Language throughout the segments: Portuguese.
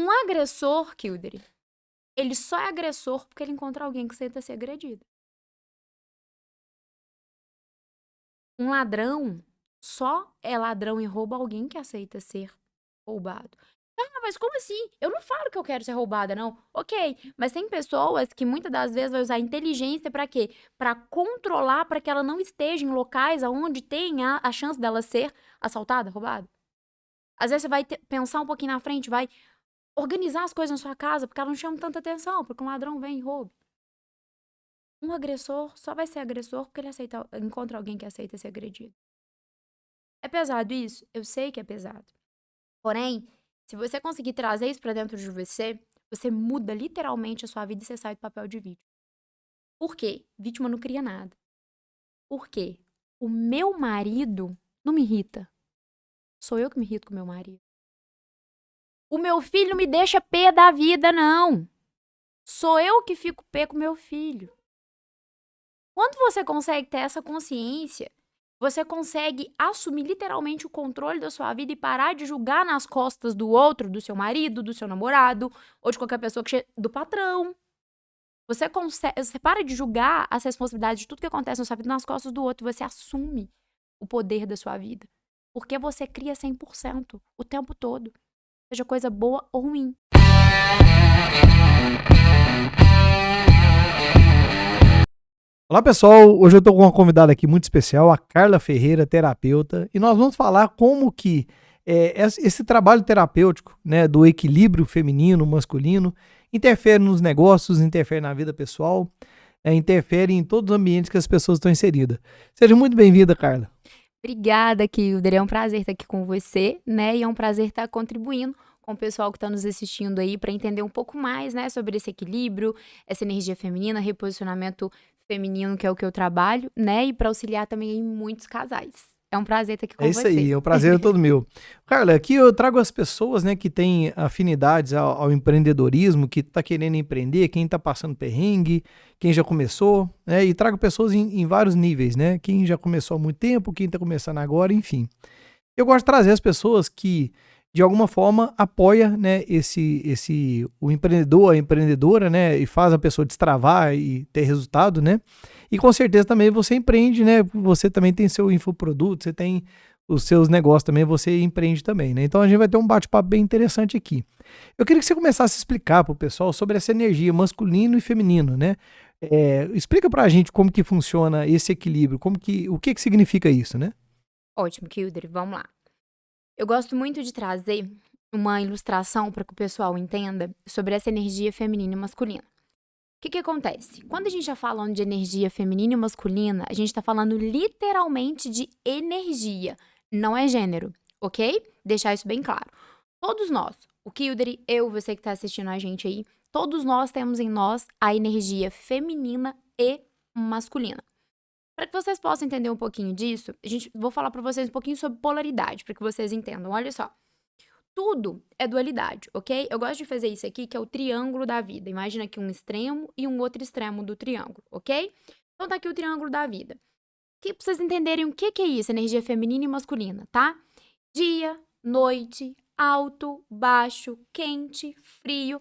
Um agressor, Kildare, ele só é agressor porque ele encontra alguém que aceita ser agredido. Um ladrão só é ladrão e rouba alguém que aceita ser roubado. Ah, mas como assim? Eu não falo que eu quero ser roubada, não. Ok, mas tem pessoas que muitas das vezes vai usar inteligência pra quê? Pra controlar, pra que ela não esteja em locais onde tem a chance dela ser assaltada, roubada. Às vezes você vai pensar um pouquinho na frente, vai organizar as coisas na sua casa, porque ela não chama tanta atenção, porque um ladrão vem e rouba. Um agressor só vai ser agressor porque ele encontra alguém que aceita ser agredido. É pesado isso? Eu sei que é pesado. Porém, se você conseguir trazer isso pra dentro de você, você muda literalmente a sua vida e você sai do papel de vítima. Por quê? Vítima não cria nada. Por quê? O meu marido não me irrita. Sou eu que me irrito com o meu marido. O meu filho não me deixa pé da vida, não. Sou eu que fico pé com meu filho. Quando você consegue ter essa consciência, você consegue assumir literalmente o controle da sua vida e parar de julgar nas costas do outro, do seu marido, do seu namorado, ou de qualquer pessoa do patrão. Você para de julgar as responsabilidades de tudo que acontece na sua vida nas costas do outro. Você assume o poder da sua vida. Porque você cria 100% o tempo todo. Seja coisa boa ou ruim. Olá pessoal, hoje eu estou com uma convidada aqui muito especial, a Carla Ferreira, terapeuta, e nós vamos falar como que esse trabalho terapêutico, né, do equilíbrio feminino, masculino, interfere nos negócios, interfere na vida pessoal, interfere em todos os ambientes que as pessoas estão inseridas. Seja muito bem-vinda, Carla. Obrigada, Kildare. É um prazer estar aqui com você, né? E é um prazer estar contribuindo com o pessoal que está nos assistindo aí para entender um pouco mais, né, sobre esse equilíbrio, essa energia feminina, reposicionamento feminino, que é o que eu trabalho, né? E para auxiliar também em muitos casais. É um prazer estar aqui com É isso você. aí, é um prazer todo meu. Carla, aqui eu trago as pessoas, né, que têm afinidades ao empreendedorismo, que está querendo empreender, quem está passando perrengue, quem já começou, né, e trago pessoas em vários níveis, né, quem já começou há muito tempo, quem está começando agora, enfim. Eu gosto de trazer as pessoas que, de alguma forma, apoia, né, o empreendedor, a empreendedora, né, e faz a pessoa destravar e ter resultado, né, e com certeza também você empreende, né, você também tem seu infoproduto, você tem os seus negócios também, você empreende também, né, então a gente vai ter um bate-papo bem interessante aqui. Eu queria que você começasse a explicar para o pessoal sobre essa energia masculino e feminino, né, explica pra gente como que funciona esse equilíbrio, o que significa isso, né? Ótimo, Kildare. Vamos lá. Eu gosto muito de trazer uma ilustração para que o pessoal entenda sobre essa energia feminina e masculina. O que acontece? Quando a gente está falando de energia feminina e masculina, a gente está falando literalmente de energia, não é gênero, ok? Deixar isso bem claro. Todos nós, o Kildare, eu, você que está assistindo a gente aí, todos nós temos em nós a energia feminina e masculina. Para que vocês possam entender um pouquinho disso, vou falar para vocês um pouquinho sobre polaridade, para que vocês entendam. Olha só. Tudo é dualidade, ok? Eu gosto de fazer isso aqui, que é o triângulo da vida. Imagina aqui um extremo e um outro extremo do triângulo, ok? Então tá aqui o triângulo da vida. Aqui pra vocês entenderem o que é isso, energia feminina e masculina, tá? Dia, noite, alto, baixo, quente, frio,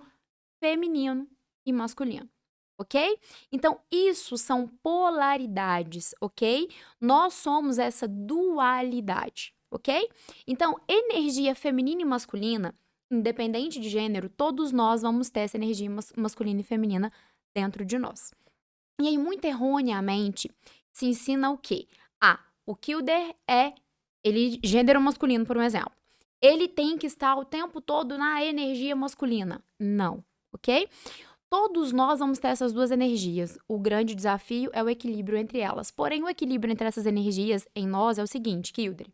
feminino e masculino. Ok? Então, isso são polaridades, ok? Nós somos essa dualidade, ok? Então, energia feminina e masculina, independente de gênero, todos nós vamos ter essa energia masculina e feminina dentro de nós. E aí, muito erroneamente, se ensina o quê? O Kildare gênero masculino, por um exemplo. Ele tem que estar o tempo todo na energia masculina. Não, ok? Todos nós vamos ter essas duas energias. O grande desafio é o equilíbrio entre elas. Porém, o equilíbrio entre essas energias em nós é o seguinte, Kildare.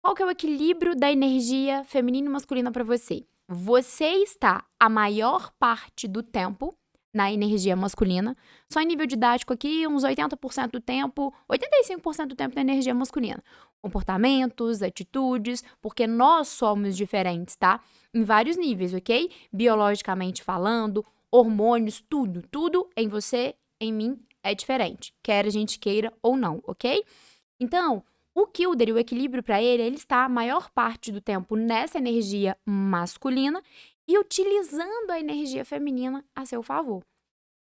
Qual que é o equilíbrio da energia feminina e masculina para você? Você está a maior parte do tempo na energia masculina. Só em nível didático aqui, uns 80% do tempo, 85% do tempo na energia masculina. Comportamentos, atitudes, porque nós somos diferentes, tá? Em vários níveis, ok? Biologicamente falando, hormônios, tudo em você, em mim, é diferente. Quer a gente queira ou não, ok? Então, O Kilder, o equilíbrio para ele está a maior parte do tempo nessa energia masculina e utilizando a energia feminina a seu favor.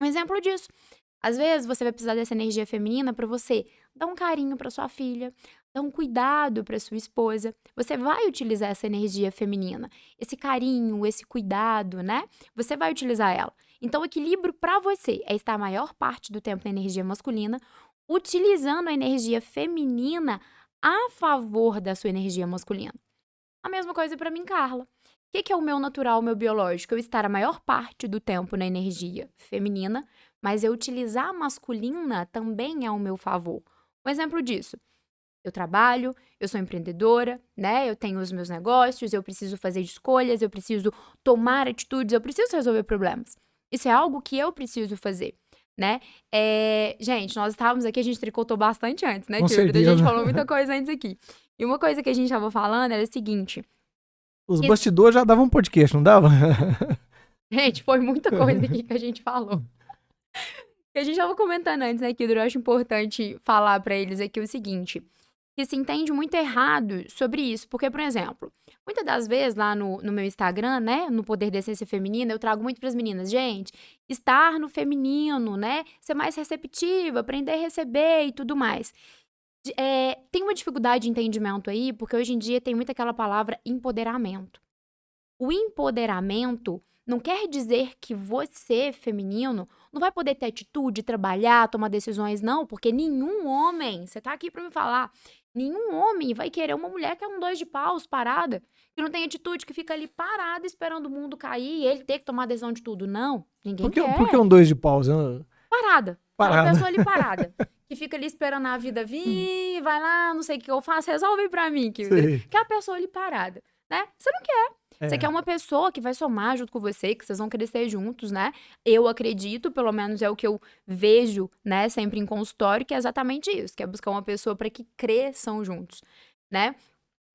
Um exemplo disso, às vezes você vai precisar dessa energia feminina para você dar um carinho para sua filha, dar um cuidado para sua esposa. Você vai utilizar essa energia feminina, esse carinho, esse cuidado, né? Você vai utilizar ela. Então, o equilíbrio para você é estar a maior parte do tempo na energia masculina, utilizando a energia feminina a favor da sua energia masculina. A mesma coisa para mim, Carla. O que é o meu natural, o meu biológico? Eu estar a maior parte do tempo na energia feminina, mas eu utilizar a masculina também é ao meu favor. Um exemplo disso. Eu trabalho, eu sou empreendedora, né? Eu tenho os meus negócios, eu preciso fazer escolhas, eu preciso tomar atitudes, eu preciso resolver problemas. Isso é algo que eu preciso fazer, né? Gente, nós estávamos aqui, a gente tricotou bastante antes, né, Com Kilda? A certeza. gente falou muita coisa antes aqui. E uma coisa que a gente estava falando era o seguinte. Os bastidores já davam um podcast, não dava? Gente, foi muita coisa aqui que a gente falou. Que a gente estava comentando antes, né, Kilda? Eu acho importante falar para eles aqui o seguinte. Que se entende muito errado sobre isso. Porque, por exemplo, muitas das vezes lá no meu Instagram, né, no Poder da Essência Feminina, eu trago muito para as meninas, gente, estar no feminino, né, ser mais receptiva, aprender a receber e tudo mais. Tem uma dificuldade de entendimento aí, porque hoje em dia tem muito aquela palavra empoderamento. O empoderamento não quer dizer que você, feminino, não vai poder ter atitude, trabalhar, tomar decisões, não, porque nenhum homem, você tá aqui pra me falar, nenhum homem vai querer uma mulher que é um dois de paus, parada, que não tem atitude, que fica ali parada esperando o mundo cair e ele ter que tomar decisão de tudo. Não, ninguém quer. Por que um 2 de pausa? Parada. Parada. Uma pessoa ali parada. Que fica ali esperando a vida vir, vai lá, não sei o que eu faço, resolve pra mim. Que é a pessoa ali parada, né? Você não quer. Você quer uma pessoa que vai somar junto com você, que vocês vão crescer juntos, né? Eu acredito, pelo menos é o que eu vejo, né, sempre em consultório, que é exatamente isso, que é buscar uma pessoa para que cresçam juntos, né?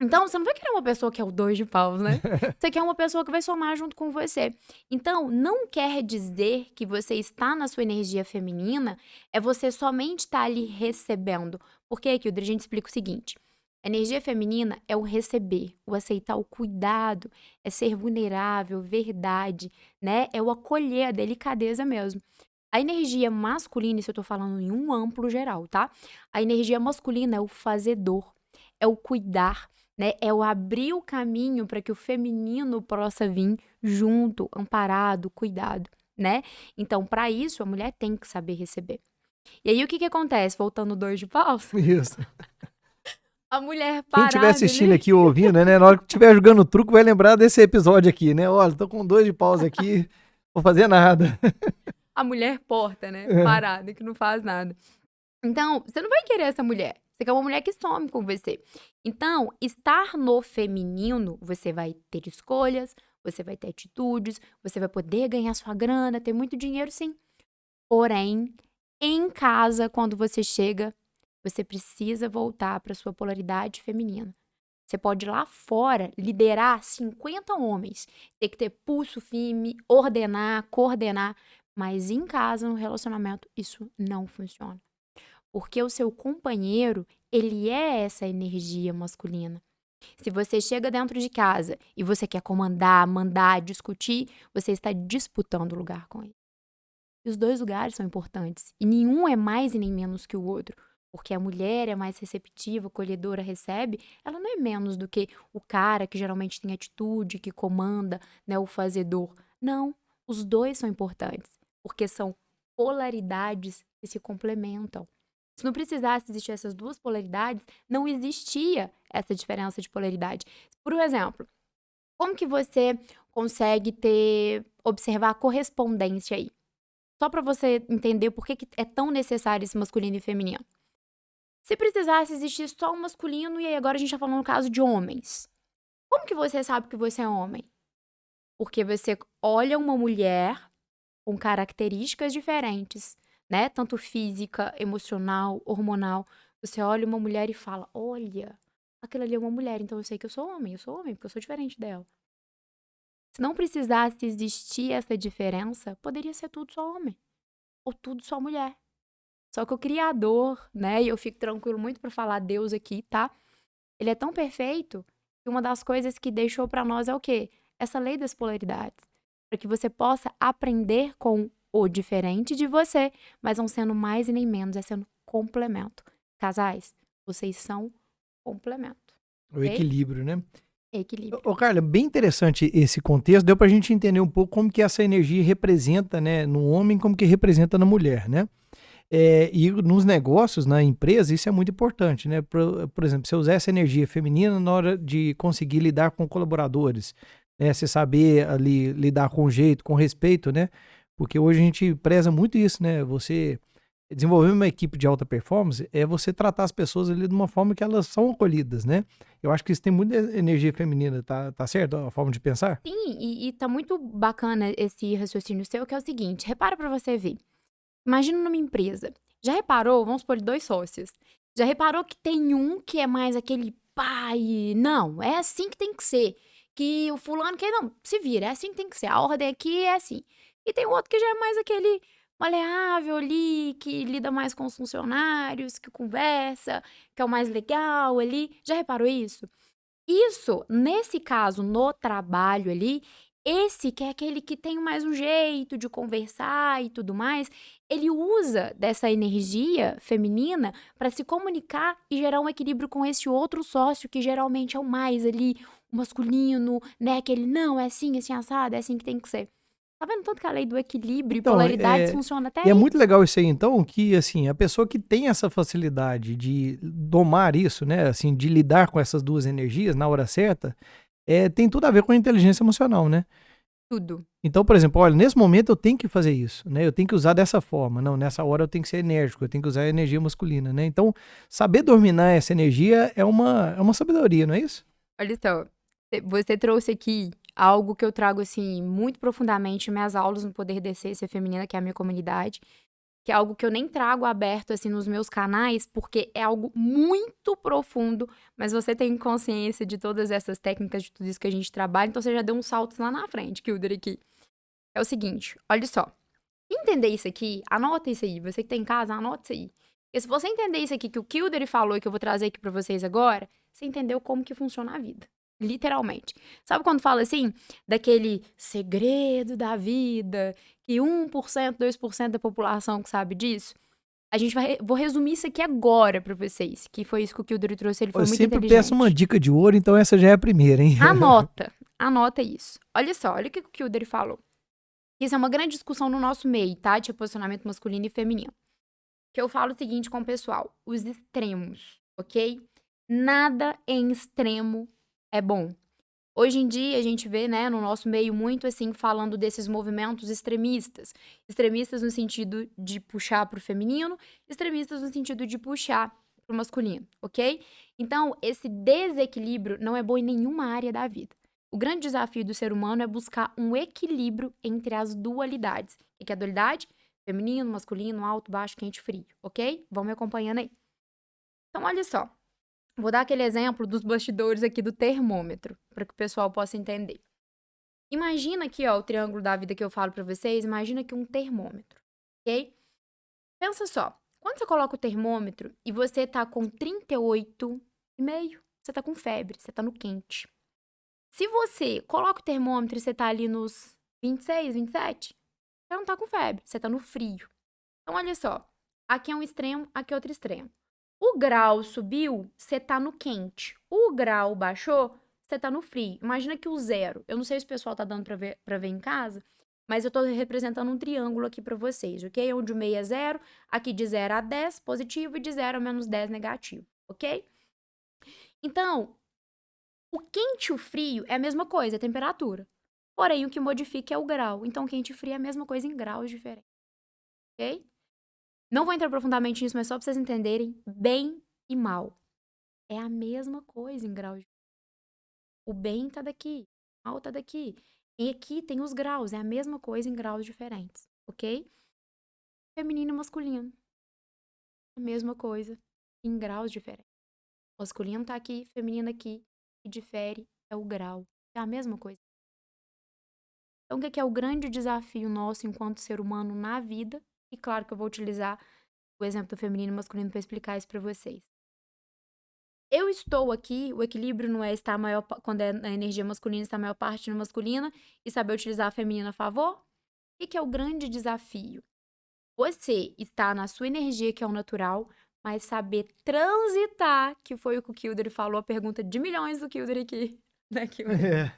Então, você não vai querer uma pessoa que é o dois de paus, né? Você quer uma pessoa que vai somar junto com você. Então, não quer dizer que você está na sua energia feminina, é você somente estar ali recebendo. Por quê, Kilder? A gente explica o seguinte. A energia feminina é o receber, o aceitar o cuidado, é ser vulnerável, verdade, né? É o acolher, a delicadeza mesmo. A energia masculina, isso eu tô falando em um amplo geral, tá? A energia masculina é o fazedor, é o cuidar, né? É o abrir o caminho para que o feminino possa vir junto, amparado, cuidado, né? Então, para isso, a mulher tem que saber receber. E aí, o que acontece? Voltando dois de paus, Isso. a mulher Quem estiver parada assistindo ali... aqui, ouvindo, né? Na hora que estiver jogando truco, vai lembrar desse episódio aqui, né? Olha, tô com 2 de pausa aqui, não vou fazer nada. A mulher porta, né? Parada, que não faz nada. Então, você não vai querer essa mulher. Você quer uma mulher que some com você. Então, estar no feminino, você vai ter escolhas, você vai ter atitudes, você vai poder ganhar sua grana, ter muito dinheiro, sim. Porém, em casa, quando você chega, você precisa voltar para sua polaridade feminina. Você pode ir lá fora liderar 50 homens, ter que ter pulso firme, ordenar, coordenar, mas em casa, no relacionamento, isso não funciona. Porque o seu companheiro, ele é essa energia masculina. Se você chega dentro de casa e você quer comandar, mandar, discutir, você está disputando o lugar com ele. E os dois lugares são importantes. E nenhum é mais e nem menos que o outro. Porque a mulher é mais receptiva, acolhedora, recebe, ela não é menos do que o cara que geralmente tem atitude, que comanda, né, o fazedor. Não, os dois são importantes. Porque são polaridades que se complementam. Se não precisasse existir essas duas polaridades, não existia essa diferença de polaridade. Por exemplo, como que você consegue observar a correspondência aí? Só para você entender por que é tão necessário esse masculino e feminino. Se precisasse existir só um masculino, e aí agora a gente tá falando no caso de homens. Como que você sabe que você é homem? Porque você olha uma mulher com características diferentes, né? Tanto física, emocional, hormonal. Você olha uma mulher e fala, olha, aquela ali é uma mulher, então eu sei que eu sou homem porque eu sou diferente dela. Se não precisasse existir essa diferença, poderia ser tudo só homem. Ou tudo só mulher. Só que o Criador, né? E eu fico tranquilo muito pra falar Deus aqui, tá? Ele é tão perfeito que uma das coisas que deixou pra nós é o quê? Essa lei das polaridades. Para que você possa aprender com o diferente de você, mas não sendo mais e nem menos, é sendo complemento. Casais, vocês são complemento, O ok? equilíbrio, né? Equilíbrio. Ô, Carla, bem interessante esse contexto. Deu pra gente entender um pouco como que essa energia representa, né, no homem, como que representa na mulher, né? E nos negócios, na empresa, isso é muito importante, né? Por exemplo, você usar essa energia feminina na hora de conseguir lidar com colaboradores, né? Você saber ali lidar com jeito, com respeito, né? Porque hoje a gente preza muito isso, né? Você desenvolver uma equipe de alta performance é você tratar as pessoas ali de uma forma que elas são acolhidas, né? Eu acho que isso tem muita energia feminina, tá certo a forma de pensar? Sim, e tá muito bacana esse raciocínio seu, que é o seguinte, repara pra você ver. Imagina numa empresa. Já reparou? Vamos supor 2 sócios. Já reparou que tem um que é mais aquele pai, não, é assim que tem que ser. Que o fulano que não, se vira, é assim que tem que ser. A ordem aqui é assim. E tem outro que já é mais aquele maleável ali, que lida mais com os funcionários, que conversa, que é o mais legal ali. Já reparou isso? Isso, nesse caso, no trabalho ali, esse que é aquele que tem mais um jeito de conversar e tudo mais, ele usa dessa energia feminina para se comunicar e gerar um equilíbrio com esse outro sócio que geralmente é o mais ali, o masculino, né? Aquele não, é assim assado, é assim que tem que ser. Tá vendo tanto que a lei do equilíbrio e Então, polaridades funciona até e é aí? muito legal isso aí, então, que, assim, a pessoa que tem essa facilidade de domar isso, né, assim, de lidar com essas duas energias na hora certa, tem tudo a ver com a inteligência emocional, né? Tudo. Então, por exemplo, olha, nesse momento eu tenho que fazer isso, né? Eu tenho que usar dessa forma. Não, nessa hora eu tenho que ser enérgico, eu tenho que usar a energia masculina, né? Então, saber dominar essa energia é uma sabedoria, não é isso? Olha só, você trouxe aqui algo que eu trago, assim, muito profundamente em minhas aulas no Poder da Essência Feminina, que é a minha comunidade, que é algo que eu nem trago aberto, assim, nos meus canais, porque é algo muito profundo, mas você tem consciência de todas essas técnicas, de tudo isso que a gente trabalha, então você já deu um salto lá na frente, Kilder, aqui. É o seguinte, olha só, entender isso aqui, anota isso aí, você que tá em casa, anota isso aí. Porque se você entender isso aqui que o Kilder falou e que eu vou trazer aqui pra vocês agora, você entendeu como que funciona a vida. Literalmente. Sabe quando fala assim, daquele segredo da vida, que 1%, 2% da população que sabe disso? A gente vou resumir isso aqui agora pra vocês, que foi isso que o Kilder trouxe, ele Eu foi muito sempre peço uma inteligente. dica de ouro, então essa já é a primeira, hein? Anota isso. Olha só, olha o que o Kilder falou. Isso é uma grande discussão no nosso meio, tá? De posicionamento masculino e feminino. Que eu falo o seguinte com o pessoal: os extremos, ok? Nada em extremo é bom. Hoje em dia a gente vê, né, no nosso meio muito assim falando desses movimentos extremistas. Extremistas no sentido de puxar para o feminino, extremistas no sentido de puxar para o masculino, ok? Então, esse desequilíbrio não é bom em nenhuma área da vida. O grande desafio do ser humano é buscar um equilíbrio entre as dualidades. O que é a dualidade? Feminino, masculino, alto, baixo, quente, frio, ok? Vão me acompanhando aí. Então, olha só. Vou dar aquele exemplo dos bastidores aqui do termômetro, para que o pessoal possa entender. Imagina aqui, ó, o triângulo da vida que eu falo para vocês, imagina aqui um termômetro, ok? Pensa só, quando você coloca o termômetro e você tá com 38,5, você tá com febre, você tá no quente. Se você coloca o termômetro e você tá ali nos 26, 27, você não tá com febre, você tá no frio. Então, olha só, aqui é um extremo, aqui é outro extremo. O grau subiu, você tá no quente. O grau baixou, você tá no frio. Imagina que o zero, eu não sei se o pessoal tá dando pra ver em casa, mas eu tô representando um triângulo aqui pra vocês, ok? Onde o meio é zero, aqui de 0 a 10 positivo e de 0 a menos 10 negativo, ok? Então, o quente e o frio é a mesma coisa, é temperatura. Porém, o que modifica é o grau. Então, quente e frio é a mesma coisa em graus diferentes, ok? Não vou entrar profundamente nisso, mas só pra vocês entenderem bem e mal. É a mesma coisa em grau de... O bem tá daqui, o mal tá daqui. E aqui tem os graus, é a mesma coisa em graus diferentes, ok? Feminino e masculino. A mesma coisa em graus diferentes. Masculino tá aqui, feminino aqui. E difere é o grau. É a mesma coisa. Então, o que é o grande desafio nosso enquanto ser humano na vida? E claro que eu vou utilizar o exemplo do feminino e masculino pra explicar isso pra vocês. Eu estou aqui, o equilíbrio não é estar maior, quando a energia masculina está a maior parte no masculina e saber utilizar a feminina a favor? O que é o grande desafio? Você está na sua energia, que é o natural, mas saber transitar, que foi o que o Kildare falou, a pergunta de milhões do Kildare aqui, né, Kildare? É.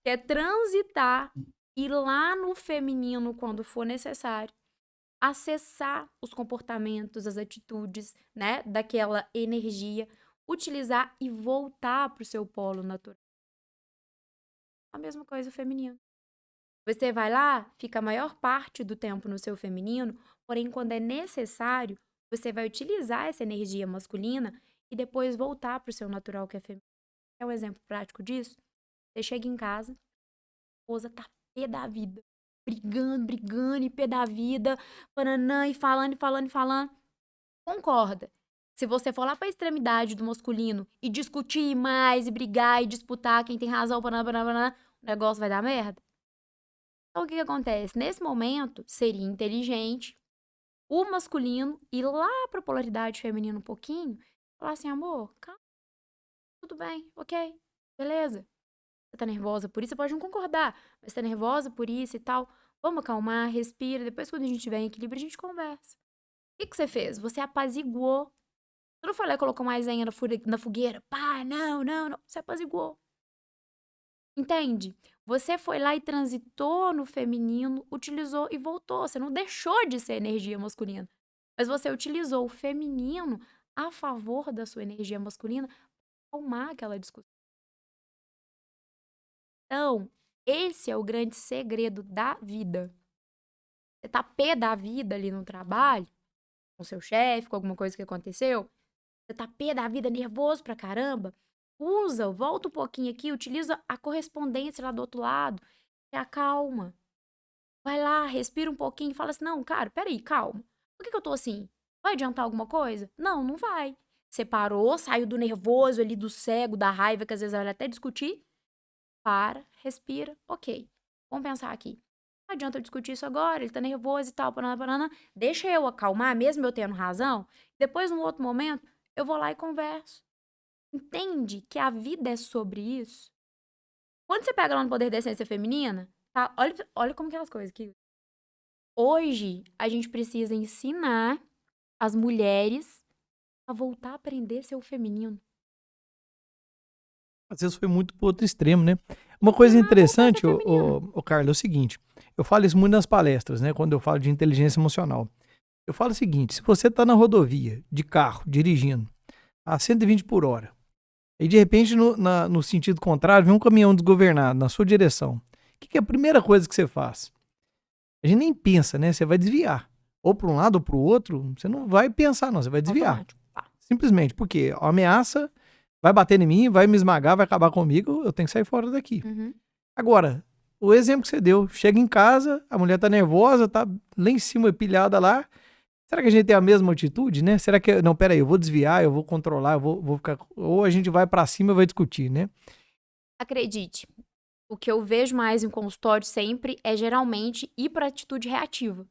Que é transitar, ir lá no feminino quando for necessário, acessar os comportamentos, as atitudes, né, daquela energia, utilizar e voltar para o seu polo natural. A mesma coisa o feminino. Você vai lá, fica a maior parte do tempo no seu feminino, porém, quando é necessário, você vai utilizar essa energia masculina e depois voltar para o seu natural, que é feminino. É um exemplo prático disso? Você chega em casa, a esposa tá pé da vida, brigando, e pé da vida, pananã, e falando. Concorda. Se você for lá pra extremidade do masculino e discutir mais, e brigar, e disputar quem tem razão, pananã, o negócio vai dar merda. Então, o que acontece? Nesse momento, seria inteligente o masculino ir lá pra polaridade feminina um pouquinho, falar assim, amor, calma, tudo bem, ok, beleza. Você tá nervosa por isso, você pode não concordar, mas você tá nervosa por isso e tal. Vamos acalmar, respira, depois quando a gente tiver em equilíbrio, a gente conversa. O que você fez? Você apaziguou. Você não foi lá e colocou mais lenha na fogueira. Pá, não. Você apaziguou. Entende? Você foi lá e transitou no feminino, utilizou e voltou. Você não deixou de ser energia masculina. Mas você utilizou o feminino a favor da sua energia masculina para acalmar aquela discussão. Então, esse é o grande segredo da vida. Você tá pé da vida ali no trabalho, com seu chefe, com alguma coisa que aconteceu, você tá pé da vida, nervoso pra caramba, volta um pouquinho aqui, utiliza a correspondência lá do outro lado, se acalma. Vai lá, respira um pouquinho e fala assim, não, cara, peraí, calma. Por que eu tô assim? Vai adiantar alguma coisa? Não, não vai. Você parou, saiu do nervoso ali, do cego, da raiva, que às vezes vai até discutir. Para, respira, ok. Vamos pensar aqui. Não adianta eu discutir isso agora, ele tá nervoso e tal, panana. Deixa eu acalmar, mesmo eu tendo razão. Depois, num outro momento, eu vou lá e converso. Entende que a vida é sobre isso? Quando você pega lá no Poder da Essência Feminina, tá? Olha como que é as coisas aqui. Hoje, a gente precisa ensinar as mulheres a voltar a aprender a ser o feminino. Às vezes foi muito pro outro extremo, né? Uma coisa interessante, Carlos, é o seguinte. Eu falo isso muito nas palestras, né? Quando eu falo de inteligência emocional. Eu falo o seguinte, se você tá na rodovia, de carro, dirigindo, a 120 por hora, e de repente, no sentido contrário, vem um caminhão desgovernado na sua direção. O que é a primeira coisa que você faz? A gente nem pensa, né? Você vai desviar. Ou para um lado ou para o outro, você não vai pensar, não. Você vai desviar. Simplesmente, porque a ameaça vai bater em mim, vai me esmagar, vai acabar comigo, eu tenho que sair fora daqui. Uhum. Agora, o exemplo que você deu, chega em casa, a mulher tá nervosa, tá lá em cima, pilhada lá. Será que a gente tem a mesma atitude, né? Será que, não, peraí, eu vou desviar, eu vou controlar, eu vou ficar... Ou a gente vai pra cima e vai discutir, né? Acredite, o que eu vejo mais em consultório sempre é geralmente ir pra atitude reativa.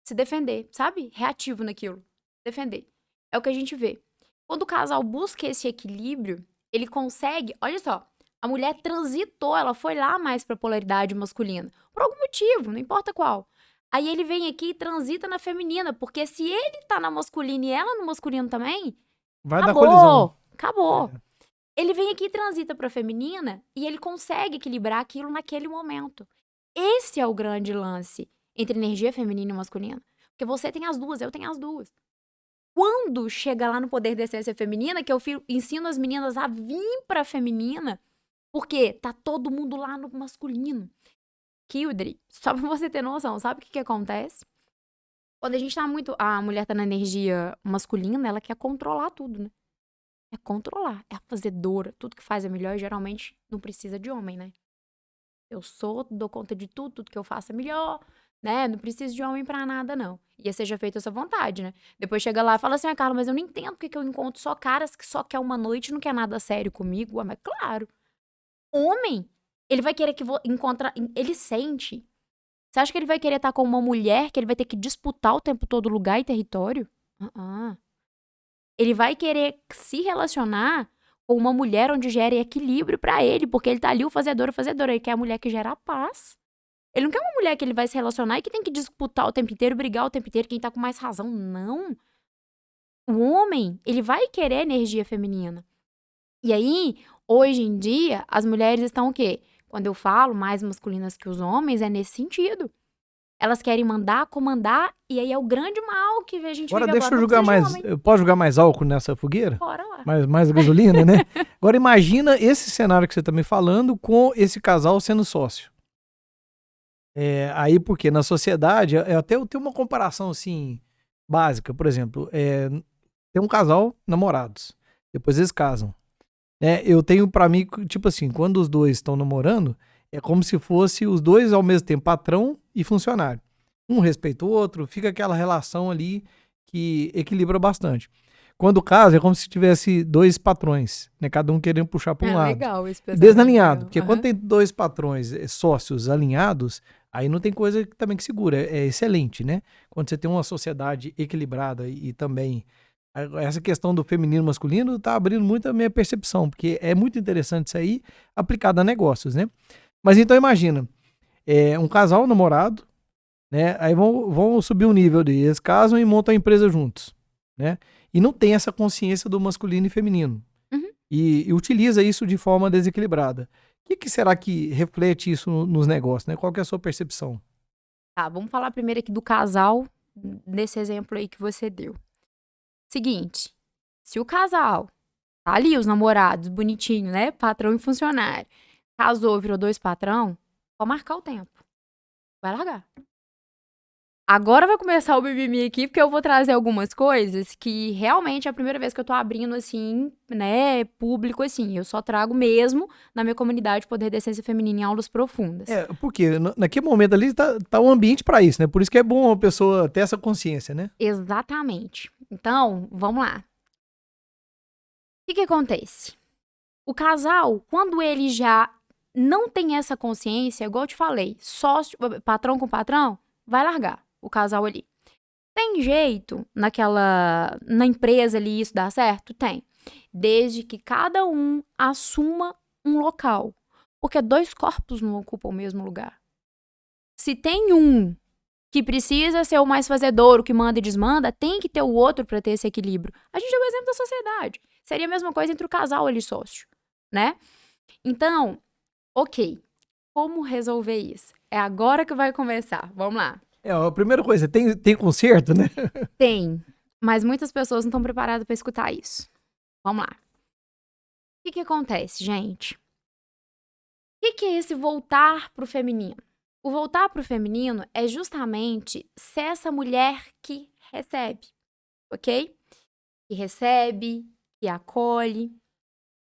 Se defender, sabe? Reativo naquilo. Defender. É o que a gente vê. Quando o casal busca esse equilíbrio, ele consegue... Olha só, a mulher transitou, ela foi lá mais pra polaridade masculina. Por algum motivo, não importa qual. Aí ele vem aqui e transita na feminina, porque se ele tá na masculina e ela no masculino também, vai dar colisão. Acabou. Ele vem aqui e transita pra feminina e ele consegue equilibrar aquilo naquele momento. Esse é o grande lance entre energia feminina e masculina. Porque você tem as duas, eu tenho as duas. Quando chega lá no Poder da Essência Feminina, que eu ensino as meninas a vir pra feminina, porque tá todo mundo lá no masculino. Kildare, só pra você ter noção, sabe o que acontece? Quando a gente tá muito... A mulher tá na energia masculina, ela quer controlar tudo, né? É controlar, é a fazedora. Tudo que faz é melhor e geralmente não precisa de homem, né? Eu dou conta de tudo que eu faço é melhor, né? Não preciso de homem pra nada, não. E seja feita essa vontade, né? Depois chega lá e fala assim, Carla, mas eu não entendo porque eu encontro só caras que só quer uma noite e não quer nada sério comigo. Mas claro, homem, ele vai querer que encontra, ele sente. Você acha que ele vai querer estar com uma mulher que ele vai ter que disputar o tempo todo lugar e território? Ah. Ele vai querer se relacionar com uma mulher onde gere equilíbrio pra ele, porque ele tá ali o fazedor. Ele quer a mulher que gera a paz. Ele não quer uma mulher que ele vai se relacionar e que tem que disputar o tempo inteiro, brigar o tempo inteiro, quem tá com mais razão. Não. O homem, ele vai querer energia feminina. E aí, hoje em dia, as mulheres estão o quê? Quando eu falo mais masculinas que os homens, é nesse sentido. Elas querem mandar, comandar, e aí é o grande mal que a gente Agora vive deixa agora. eu Não jogar precisa de mais. homem. Eu posso jogar mais álcool nessa fogueira? Bora lá. Mais gasolina, né? Agora imagina esse cenário que você tá me falando com esse casal sendo sócio. Aí, porque na sociedade, até eu tenho uma comparação assim, básica, por exemplo, tem um casal namorados, depois eles casam. Eu tenho pra mim, tipo assim, quando os dois estão namorando, é como se fosse os dois ao mesmo tempo patrão e funcionário. Um respeita o outro, fica aquela relação ali que equilibra bastante. Quando casa, é como se tivesse dois patrões, né? Cada um querendo puxar para um lado. Legal esse pensamento. Desalinhado, porque quando tem dois patrões sócios alinhados, aí não tem coisa também que segura, é excelente, né? Quando você tem uma sociedade equilibrada e também essa questão do feminino e masculino tá abrindo muito a minha percepção, porque é muito interessante isso aí aplicado a negócios, né? Mas então imagina, um casal namorado, né? Aí vão subir o nível deles, casam e montam a empresa juntos, né? E não tem essa consciência do masculino e feminino. Uhum. E utiliza isso de forma desequilibrada. O que será que reflete isso nos negócios, né? Qual que é a sua percepção? Tá, vamos falar primeiro aqui do casal, nesse exemplo aí que você deu. Seguinte, se o casal tá ali, os namorados, bonitinho, né? Patrão e funcionário. Casou, virou dois patrão, pode marcar o tempo. Vai largar. Agora vai começar o mimimi aqui, porque eu vou trazer algumas coisas que realmente é a primeira vez que eu tô abrindo, assim, né, público, assim. Eu só trago mesmo na minha comunidade Poder da Essência Feminina em aulas profundas. Porque naquele momento ali tá um ambiente para isso, né? Por isso que é bom a pessoa ter essa consciência, né? Exatamente. Então, vamos lá. O que acontece? O casal, quando ele já não tem essa consciência, igual eu te falei, sócio, patrão com patrão, vai largar o casal ali. Tem jeito na empresa ali isso dá certo? Tem. Desde que cada um assuma um local. Porque dois corpos não ocupam o mesmo lugar. Se tem um que precisa ser o mais fazedor, o que manda e desmanda, tem que ter o outro para ter esse equilíbrio. A gente é o exemplo da sociedade. Seria a mesma coisa entre o casal ali sócio, né? Então, ok. Como resolver isso? É agora que vai começar. Vamos lá. A primeira coisa, tem conserto, né? Tem, mas muitas pessoas não estão preparadas para escutar isso. Vamos lá. O que acontece, gente? O que é esse voltar pro feminino? O voltar pro feminino é justamente ser essa mulher que recebe, ok? Que recebe, que acolhe.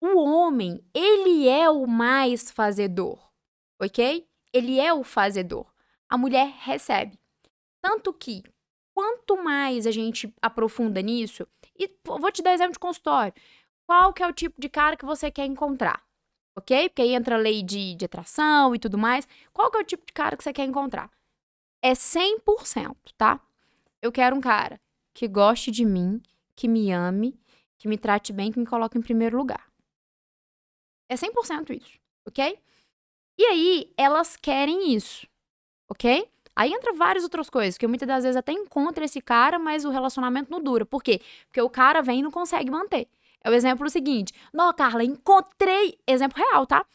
O homem, ele é o mais fazedor, ok? Ele é o fazedor. A mulher recebe. Tanto que, quanto mais a gente aprofunda nisso, e vou te dar exemplo de consultório, qual que é o tipo de cara que você quer encontrar, ok? Porque aí entra a lei de atração e tudo mais. Qual que é o tipo de cara que você quer encontrar? É 100%, tá? Eu quero um cara que goste de mim, que me ame, que me trate bem, que me coloque em primeiro lugar. É 100% isso, ok? E aí, elas querem isso, ok? Aí entra várias outras coisas, que eu muitas das vezes até encontro esse cara, mas o relacionamento não dura. Por quê? Porque o cara vem e não consegue manter. É o exemplo seguinte. Não, Carla, encontrei... Exemplo real, tá?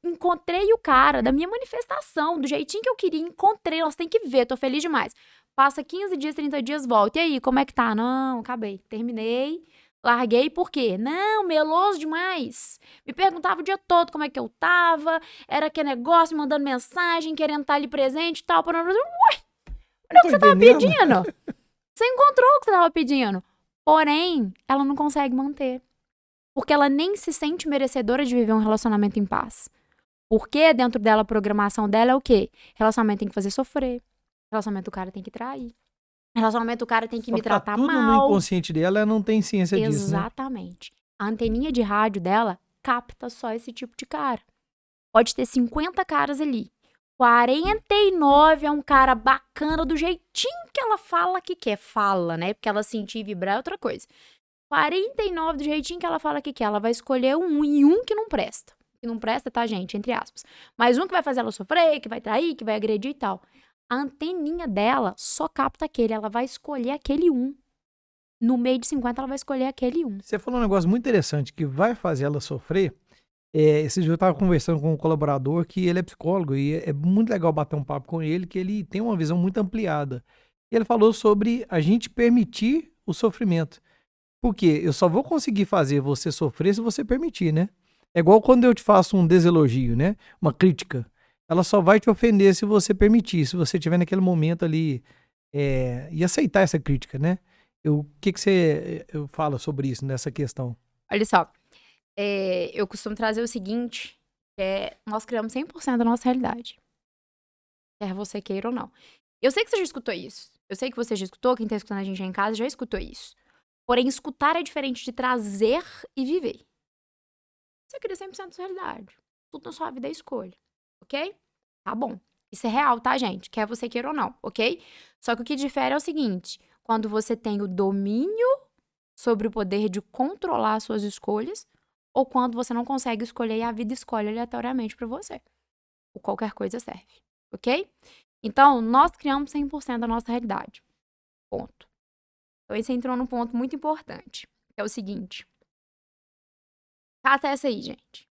Encontrei o cara da minha manifestação, do jeitinho que eu queria. Encontrei, nós tem que ver, tô feliz demais. Passa 15 dias, 30 dias, volta. E aí, como é que tá? Não, acabei. Terminei. Larguei por quê? Não, meloso demais. Me perguntava o dia todo como é que eu tava. Era aquele negócio, mandando mensagem, querendo estar ali presente e tal. Ué, olha o que você tava pedindo. Você encontrou o que você tava pedindo. Porém, ela não consegue manter. Porque ela nem se sente merecedora de viver um relacionamento em paz. Porque dentro dela, a programação dela é o quê? Relacionamento tem que fazer sofrer. Relacionamento o cara tem que trair. Relacionamento, o cara tem que me tratar tudo mal. No inconsciente dela, ela não tem ciência disso, né? Exatamente. A anteninha de rádio dela capta só esse tipo de cara. Pode ter 50 caras ali. 49 é um cara bacana do jeitinho que ela fala que quer. Fala, né? Porque ela sentir e vibrar é outra coisa. 49 do jeitinho que ela fala que quer. Ela vai escolher um e um que não presta. Que não presta, tá, gente? Entre aspas. Mas um que vai fazer ela sofrer, que vai trair, que vai agredir e tal. A anteninha dela só capta aquele. Ela vai escolher aquele um. No meio de 50, ela vai escolher aquele um. Você falou um negócio muito interessante que vai fazer ela sofrer. Esse dia eu estava conversando com um colaborador que ele é psicólogo e é muito legal bater um papo com ele, que ele tem uma visão muito ampliada. Ele falou sobre a gente permitir o sofrimento. Porque eu só vou conseguir fazer você sofrer se você permitir, né? É igual quando eu te faço um deselogio, né? Uma crítica. Ela só vai te ofender se você permitir, se você estiver naquele momento ali e aceitar essa crítica, né? O que você fala sobre isso, nessa questão? Olha só. Eu costumo trazer o seguinte, nós criamos 100% da nossa realidade. Quer você queira ou não. Eu sei que você já escutou isso. Eu sei que você já escutou, quem tá escutando a gente aí em casa já escutou isso. Porém, escutar é diferente de trazer e viver. Você cria 100% da sua realidade. Tudo na sua vida é escolha, ok? Tá bom. Isso é real, tá, gente? Quer você queira ou não, ok? Só que o que difere é o seguinte, quando você tem o domínio sobre o poder de controlar as suas escolhas, ou quando você não consegue escolher e a vida escolhe aleatoriamente pra você. Ou qualquer coisa serve, ok? Então, nós criamos 100% da nossa realidade. Ponto. Então, esse entrou num ponto muito importante, que é o seguinte. Cata essa aí, gente.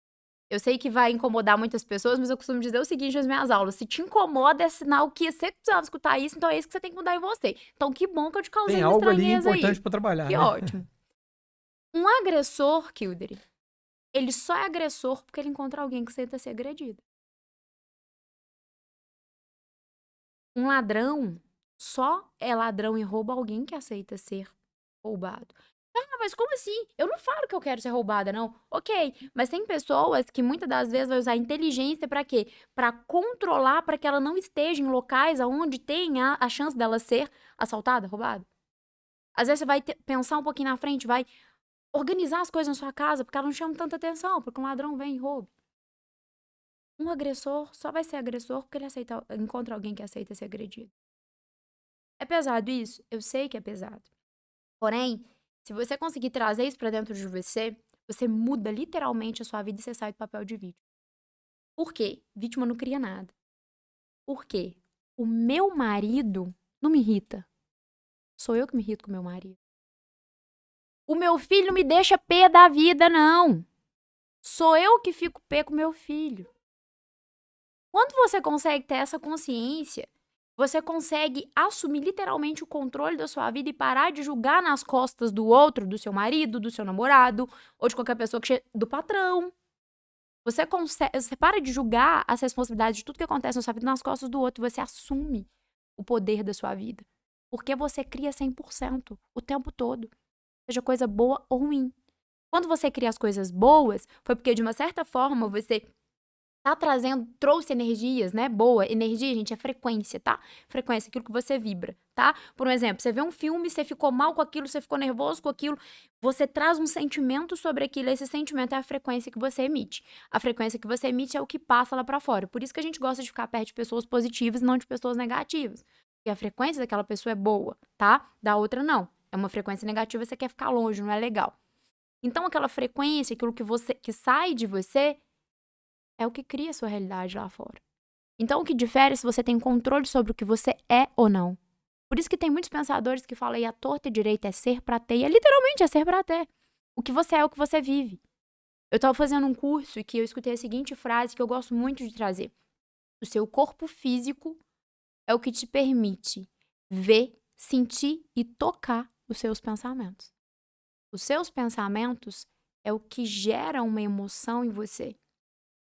Eu sei que vai incomodar muitas pessoas, mas eu costumo dizer o seguinte nas minhas aulas. Se te incomoda, é sinal que você precisava escutar isso, então é isso que você tem que mudar em você. Então, que bom que eu te causei Tem uma algo ali estranheza aí. importante para trabalhar, Que né? ótimo. Um agressor, Kildare, ele só é agressor porque ele encontra alguém que aceita ser agredido. Um ladrão só é ladrão e rouba alguém que aceita ser roubado. Ah, mas como assim? Eu não falo que eu quero ser roubada, não. Ok, mas tem pessoas que muitas das vezes vai usar inteligência pra quê? Pra controlar, pra que ela não esteja em locais onde tem a chance dela ser assaltada, roubada. Às vezes você vai pensar um pouquinho na frente, vai organizar as coisas na sua casa, porque ela não chama tanta atenção, porque um ladrão vem e rouba. Um agressor só vai ser agressor porque ele encontra alguém que aceita ser agredido. É pesado isso? Eu sei que é pesado. Porém, se você conseguir trazer isso pra dentro de você, você muda literalmente a sua vida e você sai do papel de vítima. Por quê? Vítima não cria nada. Por quê? O meu marido não me irrita. Sou eu que me irrito com o meu marido. O meu filho não me deixa pé da vida, não. Sou eu que fico pé com o meu filho. Quando você consegue ter essa consciência, você consegue assumir literalmente o controle da sua vida e parar de julgar nas costas do outro, do seu marido, do seu namorado, ou de qualquer pessoa do patrão. Você para de julgar as responsabilidades de tudo que acontece na sua vida nas costas do outro. Você assume o poder da sua vida. Porque você cria 100% o tempo todo. Seja coisa boa ou ruim. Quando você cria as coisas boas, foi porque de uma certa forma você trouxe energias, né? Boa. Energia, gente, é frequência, tá? Frequência, aquilo que você vibra, tá? Por um exemplo, você vê um filme, você ficou mal com aquilo, você ficou nervoso com aquilo, você traz um sentimento sobre aquilo, esse sentimento é a frequência que você emite. A frequência que você emite é o que passa lá pra fora. Por isso que a gente gosta de ficar perto de pessoas positivas e não de pessoas negativas. Porque a frequência daquela pessoa é boa, tá? Da outra, não. É uma frequência negativa, você quer ficar longe, não é legal. Então, aquela frequência, aquilo que sai de você, é o que cria a sua realidade lá fora. Então, o que difere é se você tem controle sobre o que você é ou não. Por isso que tem muitos pensadores que falam aí a torta e direita é ser pra ter, e literalmente é ser pra ter. O que você é o que você vive. Eu tava fazendo um curso e que eu escutei a seguinte frase que eu gosto muito de trazer. O seu corpo físico é o que te permite ver, sentir e tocar os seus pensamentos. Os seus pensamentos é o que gera uma emoção em você.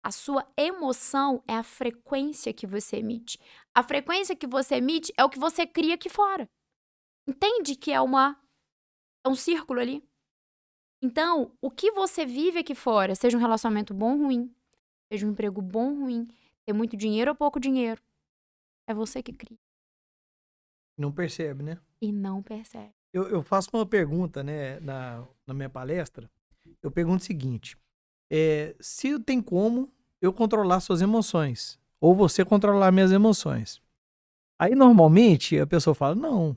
A sua emoção é a frequência que você emite. A frequência que você emite é o que você cria aqui fora. Entende que é um círculo ali? Então, o que você vive aqui fora, seja um relacionamento bom ou ruim, seja um emprego bom ou ruim, ter muito dinheiro ou pouco dinheiro, é você que cria. Não percebe, né? E não percebe. Eu faço uma pergunta, né, na minha palestra. Eu pergunto o seguinte: se tem como eu controlar suas emoções, ou você controlar minhas emoções. Aí, normalmente, a pessoa fala, não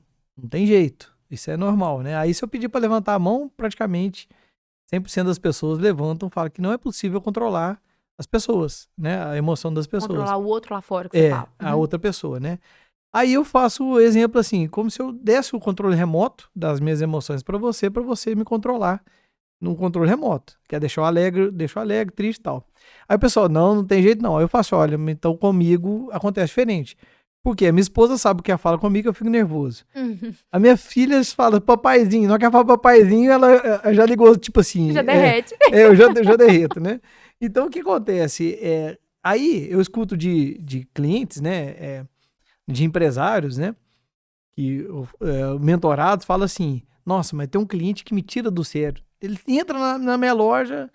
tem jeito, isso é normal, né? Aí, se eu pedir para levantar a mão, praticamente 100% das pessoas levantam, falam que não é possível controlar as pessoas, né? A emoção das pessoas. Controlar o outro lá fora que você fala. A outra pessoa, né? Aí eu faço o exemplo assim, como se eu desse o controle remoto das minhas emoções para você me controlar num controle remoto. Quer deixar eu alegre, deixa eu alegre, triste e tal. Aí o pessoal, não tem jeito não. Aí eu faço, olha, então comigo acontece diferente. Porque a minha esposa sabe o que ela fala comigo, eu fico nervoso. A minha filha fala papaizinho, não quer falar papaizinho, ela já ligou, tipo assim. Já derrete. Eu já derreto, né? Então o que acontece? Aí eu escuto de clientes, né? De empresários, né? Que mentorados falam assim, nossa, mas tem um cliente que me tira do sério. Ele entra na minha loja,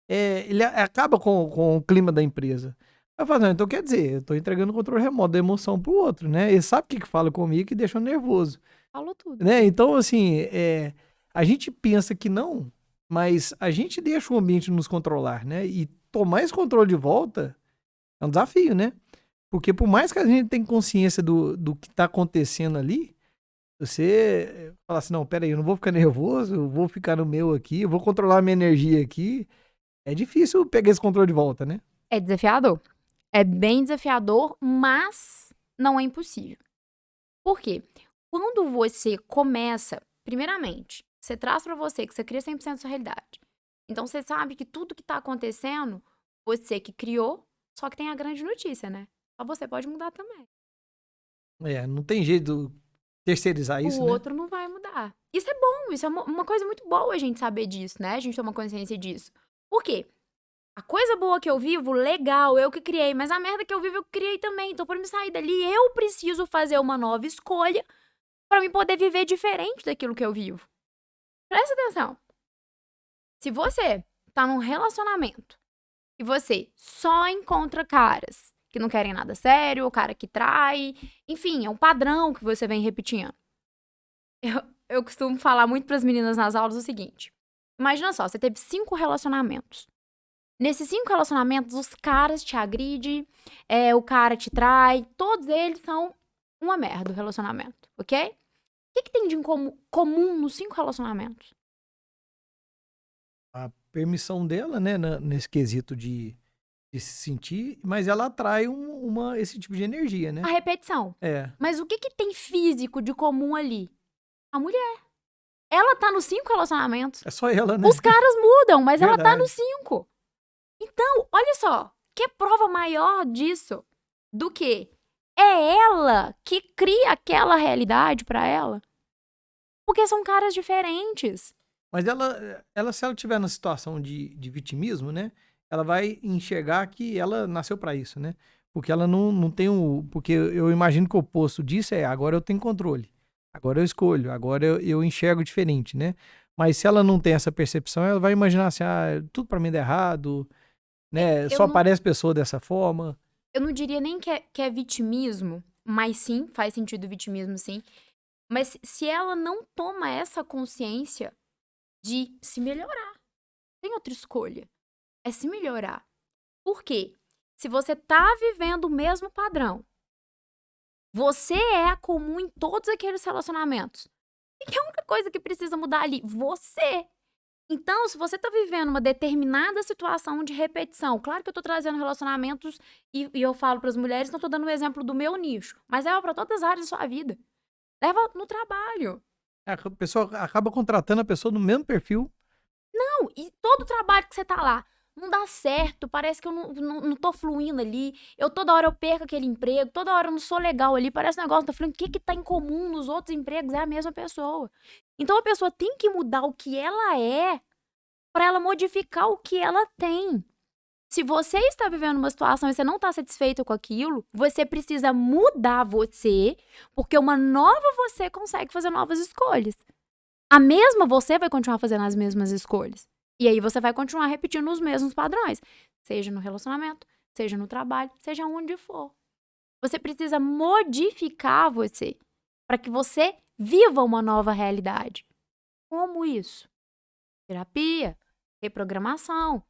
ele acaba com o clima da empresa. Eu falo, não, então quer dizer, eu tô entregando o controle remoto da emoção pro outro, né? Ele sabe o que fala comigo e deixa eu nervoso. Falou tudo. Né? Então, assim, a gente pensa que não, mas a gente deixa o ambiente nos controlar, né? E tomar esse controle de volta é um desafio, né? Porque por mais que a gente tenha consciência do que tá acontecendo ali, você fala assim, não, peraí, eu não vou ficar nervoso, eu vou ficar no meu aqui, eu vou controlar a minha energia aqui. É difícil pegar esse controle de volta, né? É desafiador. É bem desafiador, mas não é impossível. Por quê? Quando você começa, primeiramente, você traz pra você que você cria 100% da sua realidade. Então você sabe que tudo que tá acontecendo, você que criou, só que tem a grande notícia, né? Só você pode mudar também. Não tem jeito de terceirizar isso, O né? outro não vai mudar. Isso é bom, isso é uma coisa muito boa a gente saber disso, né? A gente tomar consciência disso. Por quê? A coisa boa que eu vivo, legal, eu que criei, mas a merda que eu vivo, eu criei também. Então, pra me sair dali, eu preciso fazer uma nova escolha pra me poder viver diferente daquilo que eu vivo. Presta atenção. Se você tá num relacionamento e você só encontra caras que não querem nada sério, ou cara que trai, enfim, é um padrão que você vem repetindo. Eu costumo falar muito pras meninas nas aulas o seguinte. Imagina só, você teve 5 relacionamentos. Nesses 5 relacionamentos, os caras te agridem, o cara te trai, todos eles são uma merda o relacionamento, ok? O que tem de comum nos 5 relacionamentos? A permissão dela, né, nesse quesito de se sentir, mas ela atrai esse tipo de energia, né? A repetição. É. Mas o que tem físico de comum ali? A mulher. Ela tá nos 5 relacionamentos. É só ela, né? Os caras mudam, mas ela tá Verdade. nos 5. Então, olha só, que prova maior disso do que é ela que cria aquela realidade pra ela? Porque são caras diferentes. Mas ela, se ela tiver na situação de vitimismo, né? Ela vai enxergar que ela nasceu pra isso, né? Porque ela não tem porque eu imagino que o oposto disso agora eu tenho controle. Agora eu escolho, agora eu enxergo diferente, né? Mas se ela não tem essa percepção, ela vai imaginar assim, tudo pra mim dá errado, né? Só aparece pessoa dessa forma. Eu não diria nem que é vitimismo, mas sim, faz sentido o vitimismo, sim. Mas se ela não toma essa consciência de se melhorar, tem outra escolha. É se melhorar. Por quê? Se você tá vivendo o mesmo padrão, você é comum em todos aqueles relacionamentos. E que é a única coisa que precisa mudar ali? Você. Então, se você tá vivendo uma determinada situação de repetição, claro que eu tô trazendo relacionamentos e eu falo pras mulheres, não tô dando o exemplo do meu nicho, mas leva pra todas as áreas da sua vida. Leva no trabalho. A pessoa acaba contratando a pessoa no mesmo perfil. Não, e todo o trabalho que você tá lá não dá certo, parece que eu não tô fluindo ali, toda hora eu perco aquele emprego, toda hora eu não sou legal ali, parece um negócio, tá fluindo, o que tá em comum nos outros empregos é a mesma pessoa. Então a pessoa tem que mudar o que ela é pra ela modificar o que ela tem. Se você está vivendo uma situação e você não tá satisfeito com aquilo, você precisa mudar você, porque uma nova você consegue fazer novas escolhas. A mesma você vai continuar fazendo as mesmas escolhas. E aí você vai continuar repetindo os mesmos padrões. Seja no relacionamento, seja no trabalho, seja onde for. Você precisa modificar você para que você viva uma nova realidade. Como isso? Terapia, reprogramação.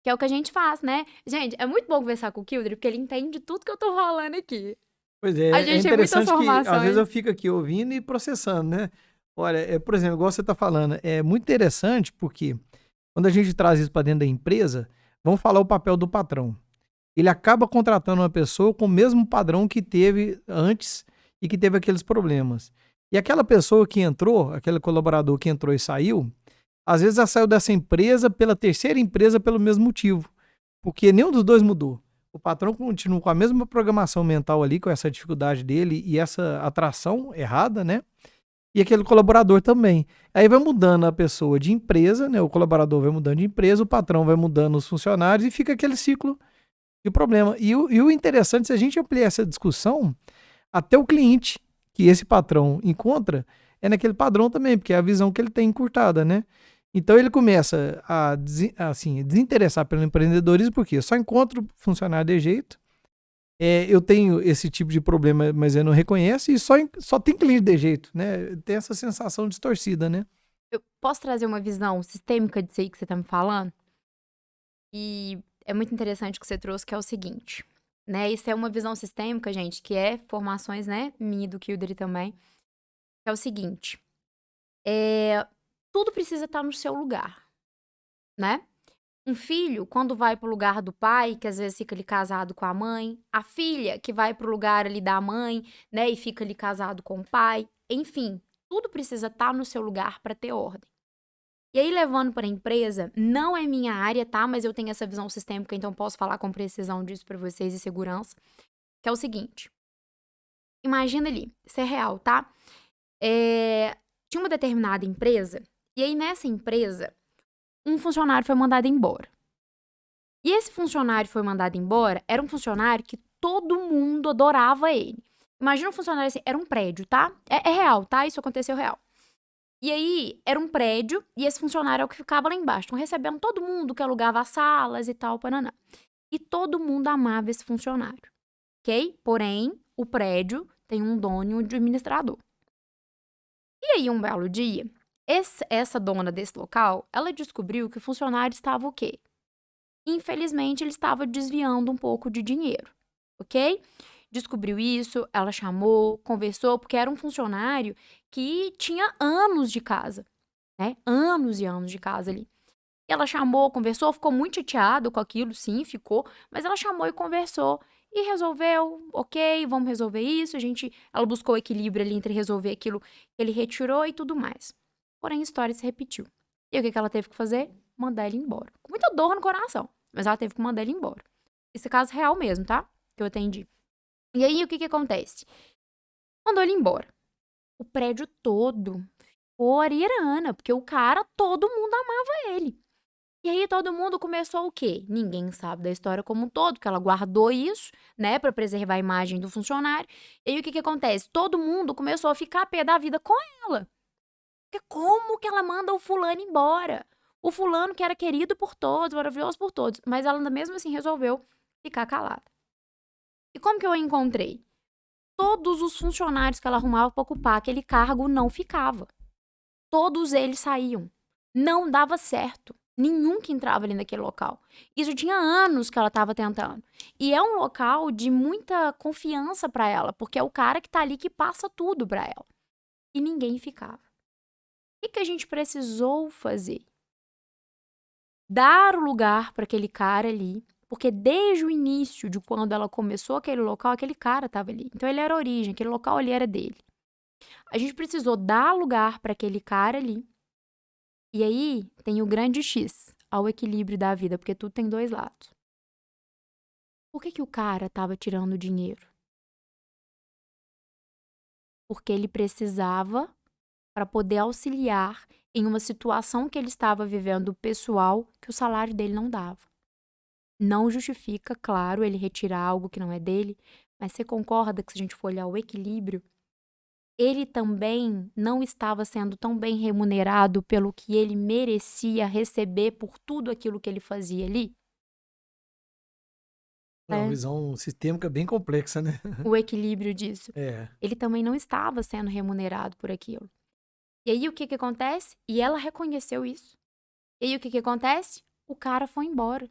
Que é o que a gente faz, né? Gente, é muito bom conversar com o Kildre, porque ele entende tudo que eu tô falando aqui. Pois A é, é gente tem muitas interessante que às vezes eu formações. fico aqui ouvindo e processando, né? Olha, por exemplo, igual você está falando, é muito interessante porque quando a gente traz isso para dentro da empresa, vamos falar o papel do patrão. Ele acaba contratando uma pessoa com o mesmo padrão que teve antes e que teve aqueles problemas. E aquela pessoa que entrou, aquele colaborador que entrou e saiu, às vezes ela saiu dessa empresa pela terceira empresa pelo mesmo motivo, porque nenhum dos dois mudou. O patrão continua com a mesma programação mental ali, com essa dificuldade dele e essa atração errada, né? E aquele colaborador também. Aí vai mudando a pessoa de empresa, né? O colaborador vai mudando de empresa, o patrão vai mudando os funcionários e fica aquele ciclo de problema. E o interessante, se a gente ampliar essa discussão, até o cliente que esse patrão encontra é naquele padrão também, porque é a visão que ele tem encurtada, né? Então ele começa a assim, desinteressar pelo empreendedorismo, porque eu só encontro funcionário de jeito, eu tenho esse tipo de problema, mas eu não reconheço, e só tem cliente de jeito, né? Tem essa sensação distorcida, né? Eu posso trazer uma visão sistêmica disso aí que você tá me falando? E é muito interessante o que você trouxe, que é o seguinte, né? Isso é uma visão sistêmica, gente, que é formações, né? Minha e do Kildare também. Que é o seguinte, tudo precisa estar no seu lugar, né? Um filho, quando vai pro lugar do pai, que às vezes fica ali casado com a mãe, a filha que vai pro lugar ali da mãe, né, e fica ali casado com o pai, enfim, tudo precisa estar no seu lugar para ter ordem. E aí, levando para a empresa, não é minha área, tá? Mas eu tenho essa visão sistêmica, então posso falar com precisão disso para vocês e segurança, que é o seguinte. Imagina ali, isso é real, tá? Tinha uma determinada empresa, e aí nessa empresa, um funcionário foi mandado embora. E esse funcionário que foi mandado embora era um funcionário que todo mundo adorava ele. Imagina um funcionário assim, era um prédio, tá? É real, tá? Isso aconteceu real. E aí, era um prédio, e esse funcionário é o que ficava lá embaixo. Então, recebendo todo mundo que alugava as salas e tal, paraná. E todo mundo amava esse funcionário, ok? Porém, o prédio tem um dono e um administrador. E aí, um belo dia, essa dona desse local, ela descobriu que o funcionário estava o quê? Infelizmente, ele estava desviando um pouco de dinheiro, ok? Descobriu isso, ela chamou, conversou, porque era um funcionário que tinha anos de casa, né? Anos e anos de casa ali. Ela chamou, conversou, ficou muito chateada com aquilo, sim, ficou, mas ela chamou e conversou e resolveu, ok, vamos resolver isso. Ela buscou equilíbrio ali entre resolver aquilo que ele retirou e tudo mais. Porém, a história se repetiu. E o que ela teve que fazer? Mandar ele embora. Com muita dor no coração, mas ela teve que mandar ele embora. Esse é caso real mesmo, tá? Que eu atendi. E aí, o que acontece? Mandou ele embora. O prédio todo ficou ariana, porque o cara, todo mundo amava ele. E aí todo mundo começou o quê? Ninguém sabe da história como um todo, porque ela guardou isso, né, pra preservar a imagem do funcionário. E aí o que acontece? Todo mundo começou a ficar a pé da vida com ela. Porque como que ela manda o fulano embora? O fulano que era querido por todos, maravilhoso por todos, mas ela ainda mesmo assim resolveu ficar calada. E como que eu a encontrei? Todos os funcionários que ela arrumava para ocupar aquele cargo não ficava. Todos eles saíam. Não dava certo. Nenhum que entrava ali naquele local. Isso tinha anos que ela estava tentando. E é um local de muita confiança para ela, porque é o cara que tá ali que passa tudo para ela. E ninguém ficava. O que a gente precisou fazer? Dar o lugar para aquele cara ali, porque desde o início de quando ela começou aquele local, aquele cara estava ali. Então ele era a origem, aquele local ali era dele. A gente precisou dar lugar para aquele cara ali. E aí tem o grande X, ao equilíbrio da vida, porque tudo tem dois lados. Por que o cara estava tirando dinheiro? Porque ele precisava para poder auxiliar em uma situação que ele estava vivendo pessoal que o salário dele não dava. Não justifica, claro, ele retirar algo que não é dele, mas você concorda que se a gente for olhar o equilíbrio, ele também não estava sendo tão bem remunerado pelo que ele merecia receber por tudo aquilo que ele fazia ali? É uma É, visão sistêmica bem complexa, né? o equilíbrio disso. É. Ele também não estava sendo remunerado por aquilo. E aí o que acontece? E ela reconheceu isso. E aí o que acontece? O cara foi embora.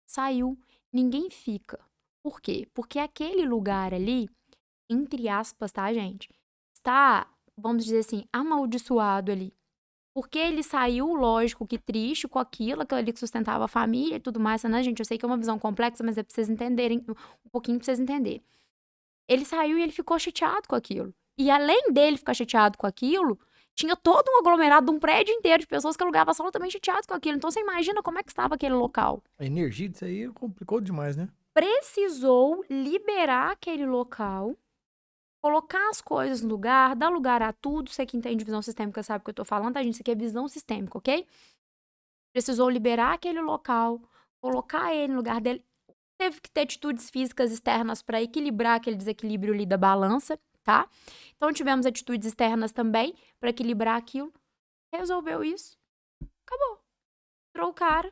saiu, ninguém fica. Por quê? Porque aquele lugar ali, entre aspas, tá, gente? Está, vamos dizer assim, amaldiçoado ali. Porque ele saiu, lógico, que triste com aquilo ali que sustentava a família e tudo mais, né, gente? Eu sei que é uma visão complexa, mas é pra vocês entenderem, um pouquinho pra vocês entenderem. Ele saiu e ele ficou chateado com aquilo. E além dele ficar chateado com aquilo, tinha todo um aglomerado, um prédio inteiro de pessoas que alugavam a sala também chateados com aquilo. Então você imagina como é que estava aquele local. A energia disso aí complicou demais, né? Precisou liberar aquele local, colocar as coisas no lugar, dar lugar a tudo. Você que entende visão sistêmica sabe o que eu tô falando, tá, gente? Isso aqui é visão sistêmica, ok? Precisou liberar aquele local, colocar ele no lugar dele. Teve que ter atitudes físicas externas para equilibrar aquele desequilíbrio ali da balança, tá? Então tivemos atitudes externas também para equilibrar aquilo. Resolveu isso. Acabou. Entrou o cara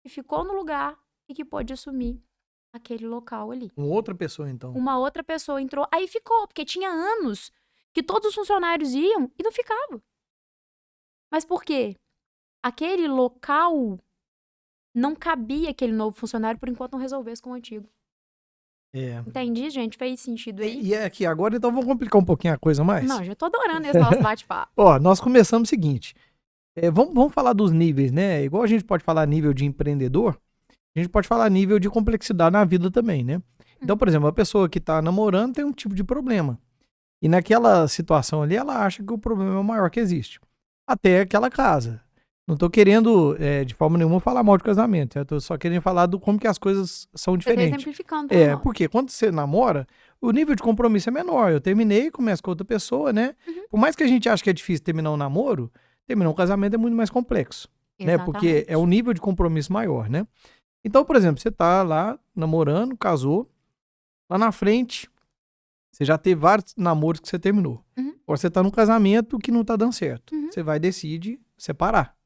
que ficou no lugar e que pôde assumir aquele local ali. Com outra pessoa, então. Uma outra pessoa entrou, aí ficou, porque tinha anos que todos os funcionários iam e não ficavam. Mas por quê? Aquele local não cabia aquele novo funcionário por enquanto não resolvesse com o antigo. É. Entendi, gente? Fez sentido aí? E é aqui, agora então vamos complicar um pouquinho a coisa mais? Não, já tô adorando esse nosso bate-papo. Ó, nós começamos o seguinte. Vamos falar dos níveis, né? Igual a gente pode falar nível de empreendedor, a gente pode falar nível de complexidade na vida também, né? Então, por exemplo, a pessoa que tá namorando tem um tipo de problema. E naquela situação ali, ela acha que o problema é o maior que existe. Até aquela casa. Não tô querendo, de forma nenhuma, falar mal de casamento. Eu tô só querendo falar do como que as coisas são Você tá diferentes. exemplificando pra nós. Porque quando você namora, o nível de compromisso é menor. Eu terminei, começo com outra pessoa, né? Por mais que a gente ache que é difícil terminar um namoro, terminar um casamento é muito mais complexo. Né? Porque Exatamente. é um nível de compromisso maior, né? Então, por exemplo, você tá lá namorando, casou, lá na frente, você já teve vários namoros que você terminou. Uhum. Agora você tá num casamento que não tá dando certo. Uhum. Você vai decidir separar.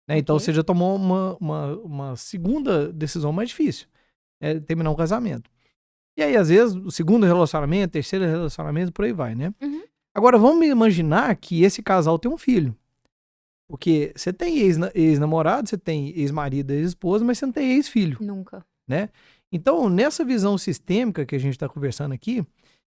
Né? Então Ok. você já tomou uma segunda decisão mais difícil. Terminar um casamento. E aí, às vezes, o segundo relacionamento, terceiro relacionamento, por aí vai, né? Uhum. Agora, vamos imaginar que esse casal tem um filho. Porque você tem ex-namorado, você tem ex-marido, ex-esposa, mas você não tem ex-filho. Nunca. Né? Então, nessa visão sistêmica que a gente está conversando aqui,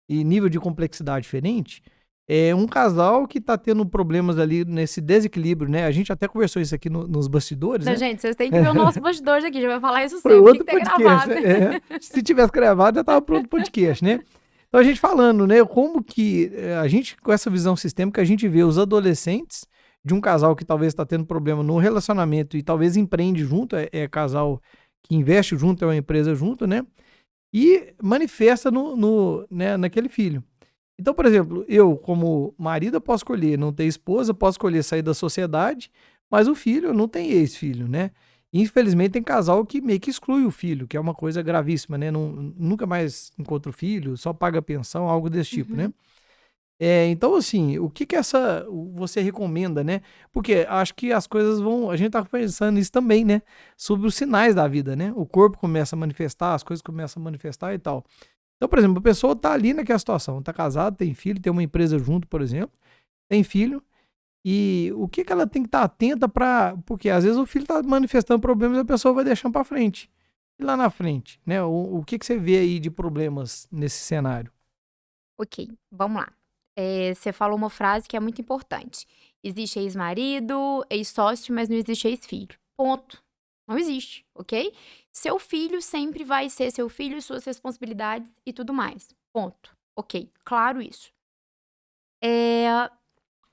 e nível de complexidade diferente, é um casal que está tendo problemas ali nesse desequilíbrio, né? A gente até conversou isso aqui nos bastidores, né? Gente, vocês têm que ver o nosso bastidores aqui, já vai falar isso Foi sempre, outro tinha que ter podcast, gravado. né? Se tivesse gravado, já estava pronto o podcast, né? Então, a gente falando, né? Como que a gente, com essa visão sistêmica, a gente vê os adolescentes de um casal que talvez está tendo problema no relacionamento e talvez empreende junto, casal que investe junto, é uma empresa junto, né? E manifesta né, naquele filho. Então, por exemplo, eu, como marido, eu posso escolher não ter esposa, posso escolher sair da sociedade, mas o filho não tem ex-filho, né? Infelizmente, tem casal que meio que exclui o filho, que é uma coisa gravíssima, né? Nunca mais encontra o filho, só paga pensão, algo desse tipo, né? Então, assim, o que você recomenda, né? Porque acho que as coisas vão... A gente tá pensando nisso também, né? Sobre os sinais da vida, né? O corpo começa a manifestar, as coisas começam a manifestar e tal. Então, por exemplo, a pessoa tá ali naquela situação, tá casada, tem filho, tem uma empresa junto, por exemplo, tem filho, e o que ela tem que estar atenta para... Porque às vezes o filho tá manifestando problemas e a pessoa vai deixando para frente. E lá na frente, né? O que você vê aí de problemas nesse cenário? Ok, vamos lá. Você falou uma frase que é muito importante. Existe ex-marido, ex-sócio, mas não existe ex-filho. Ponto. Não existe, ok? Seu filho sempre vai ser seu filho, suas responsabilidades e tudo mais. Ponto. Ok, claro isso.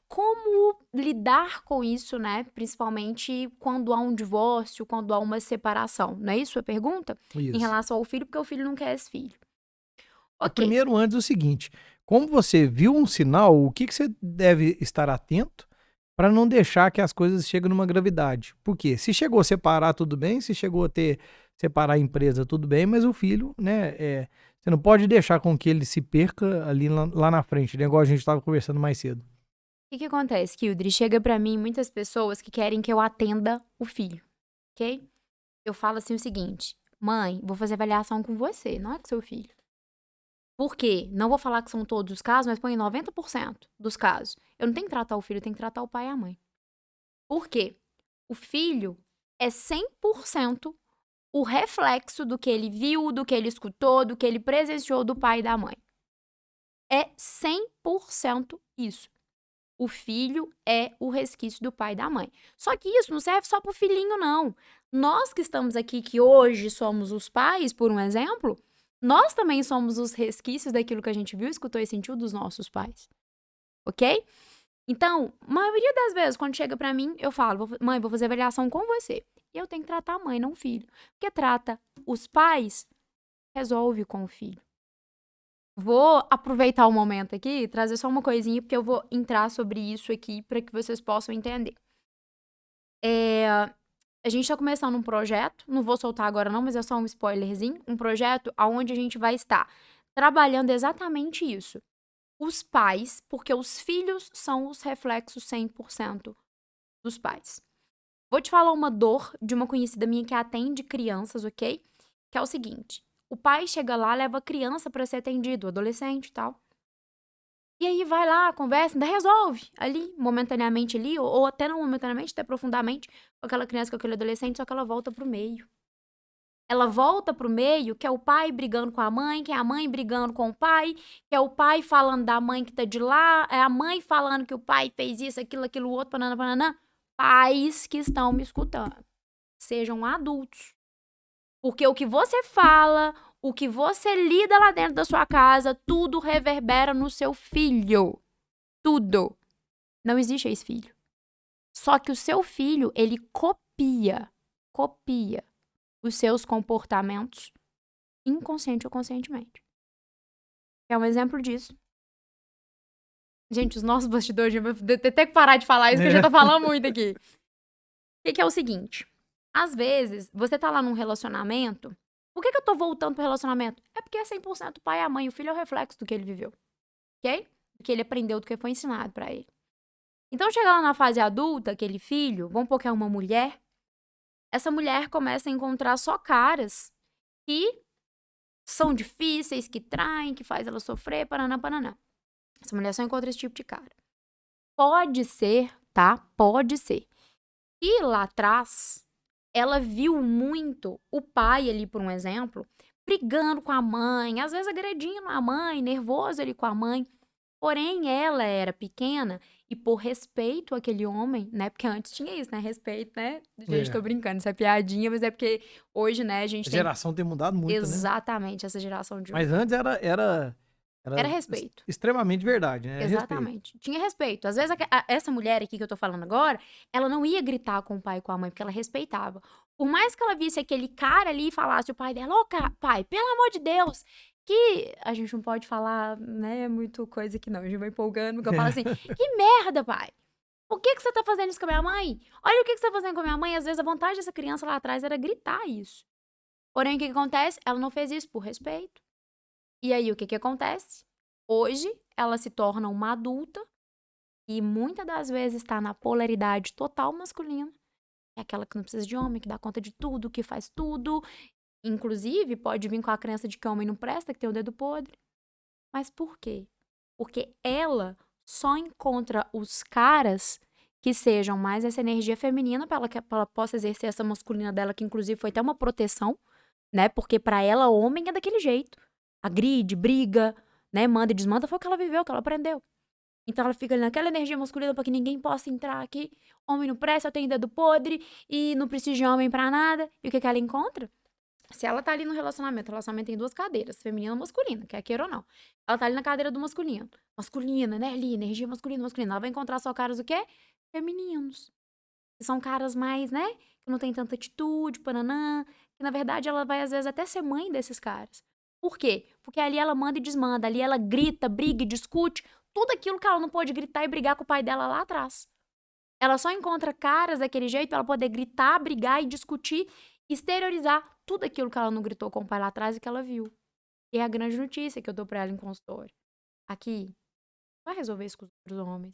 Como lidar com isso, né? Principalmente quando há um divórcio, quando há uma separação. Não é isso a pergunta? Em Isso. relação ao filho, porque o filho não quer esse filho. Ok. Primeiro, antes, o seguinte: como você viu um sinal, o que você deve estar atento para não deixar que as coisas cheguem numa gravidade? Porque se chegou a separar, tudo bem, se chegou a separar a empresa, tudo bem, mas o filho, né, você não pode deixar com que ele se perca ali lá na frente, né, igual a gente estava conversando mais cedo. O que acontece, Kildre? Chega pra mim muitas pessoas que querem que eu atenda o filho, ok? Eu falo assim o seguinte: mãe, vou fazer avaliação com você, não é com seu filho. Por quê? Não vou falar que são todos os casos, mas põe 90% dos casos. Eu não tenho que tratar o filho, eu tenho que tratar o pai e a mãe. Por quê? O filho é 100% o reflexo do que ele viu, do que ele escutou, do que ele presenciou do pai e da mãe. É 100% isso. O filho é o resquício do pai e da mãe. Só que isso não serve só pro filhinho, não. Nós que estamos aqui, que hoje somos os pais, por um exemplo, nós também somos os resquícios daquilo que a gente viu, escutou e sentiu dos nossos pais. Ok? Então, a maioria das vezes, quando chega pra mim, eu falo, mãe, vou fazer avaliação com você. E eu tenho que tratar a mãe, não o filho. Porque trata os pais, resolve com o filho. Vou aproveitar o momento aqui e trazer só uma coisinha, porque eu vou entrar sobre isso aqui para que vocês possam entender. A gente tá começando um projeto, não vou soltar agora não, mas é só um spoilerzinho. Um projeto onde a gente vai estar trabalhando exatamente isso. Os pais, porque os filhos são os reflexos 100% dos pais. Vou te falar uma dor de uma conhecida minha que atende crianças, ok? Que é o seguinte: o pai chega lá, leva a criança pra ser atendido, adolescente e tal. E aí vai lá, conversa, ainda resolve ali, momentaneamente ali, ou até não momentaneamente, até profundamente, com aquela criança, com aquele adolescente, só que ela volta pro meio. Ela volta pro meio, que é o pai brigando com a mãe, que é a mãe brigando com o pai, que é o pai falando da mãe que tá de lá, é a mãe falando que o pai fez isso, aquilo outro, panana, pananã. Pais que estão me escutando, sejam adultos. Porque o que você fala, o que você lida lá dentro da sua casa, tudo reverbera no seu filho. Tudo. Não existe ex-filho. Só que o seu filho, ele copia os seus comportamentos inconsciente ou conscientemente. É um exemplo disso. Gente, os nossos bastidores, eu vou ter que parar de falar isso, que eu já tô falando muito aqui. O que é o seguinte? Às vezes, você tá lá num relacionamento. Por que eu tô voltando pro relacionamento? É porque é 100% o pai e a mãe. O filho é o reflexo do que ele viveu. Ok? Do que ele aprendeu, do que foi ensinado pra ele. Então, chega lá na fase adulta, aquele filho, vamos supor que é uma mulher. Essa mulher começa a encontrar só caras que são difíceis, que traem, que faz ela sofrer, paraná, paraná. Essa mulher só encontra esse tipo de cara. Pode ser, tá? Pode ser. E lá atrás, ela viu muito o pai ali, por um exemplo, brigando com a mãe, às vezes agredindo a mãe, nervoso ali com a mãe. Porém, ela era pequena e por respeito àquele homem, né? Porque antes tinha isso, né? Respeito, né? Gente, tô brincando, isso é piadinha, mas é porque hoje, né, a gente A tem... geração tem mudado muito, né? Exatamente, essa geração de hoje. Mas antes era respeito. Extremamente verdade, né? Exatamente. Tinha respeito. Às vezes, essa mulher aqui que eu tô falando agora, ela não ia gritar com o pai e com a mãe, porque ela respeitava. Por mais que ela visse aquele cara ali e falasse o pai dela, ô, pai, pelo amor de Deus, que a gente não pode falar, né, muito coisa que não, a gente vai empolgando, porque eu falo assim, que merda, pai. Por que você tá fazendo isso com a minha mãe? Olha o que você tá fazendo com a minha mãe. Às vezes, a vontade dessa criança lá atrás era gritar isso. Porém, o que acontece? Ela não fez isso por respeito. E aí, o que acontece? Hoje, ela se torna uma adulta e muitas das vezes está na polaridade total masculina. É aquela que não precisa de homem, que dá conta de tudo, que faz tudo. Inclusive, pode vir com a crença de que homem não presta, que tem o dedo podre. Mas por quê? Porque ela só encontra os caras que sejam mais essa energia feminina para ela possa exercer essa masculina dela, que inclusive foi até uma proteção, né? Porque para ela, homem é daquele jeito. Agride, briga, né? Manda e desmanda, foi o que ela viveu, o que ela aprendeu. Então ela fica ali naquela energia masculina para que ninguém possa entrar aqui. Homem não presta, eu tenho dedo podre e não preciso de homem pra nada. E o que ela encontra? Se ela tá ali no relacionamento, o relacionamento tem duas cadeiras, feminina e masculina, quer queira ou não. Ela tá ali na cadeira do masculino. Masculina, né? Ali, energia masculina, masculina. Ela vai encontrar só caras o quê? Femininos. Que são caras mais, né? Que não tem tanta atitude, pananã. Que na verdade ela vai às vezes até ser mãe desses caras. Por quê? Porque ali ela manda e desmanda, ali ela grita, briga e discute tudo aquilo que ela não pôde gritar e brigar com o pai dela lá atrás. Ela só encontra caras daquele jeito pra ela poder gritar, brigar e discutir, exteriorizar tudo aquilo que ela não gritou com o pai lá atrás e que ela viu. E é a grande notícia que eu dou pra ela em consultório. Aqui, não vai resolver isso com os outros homens.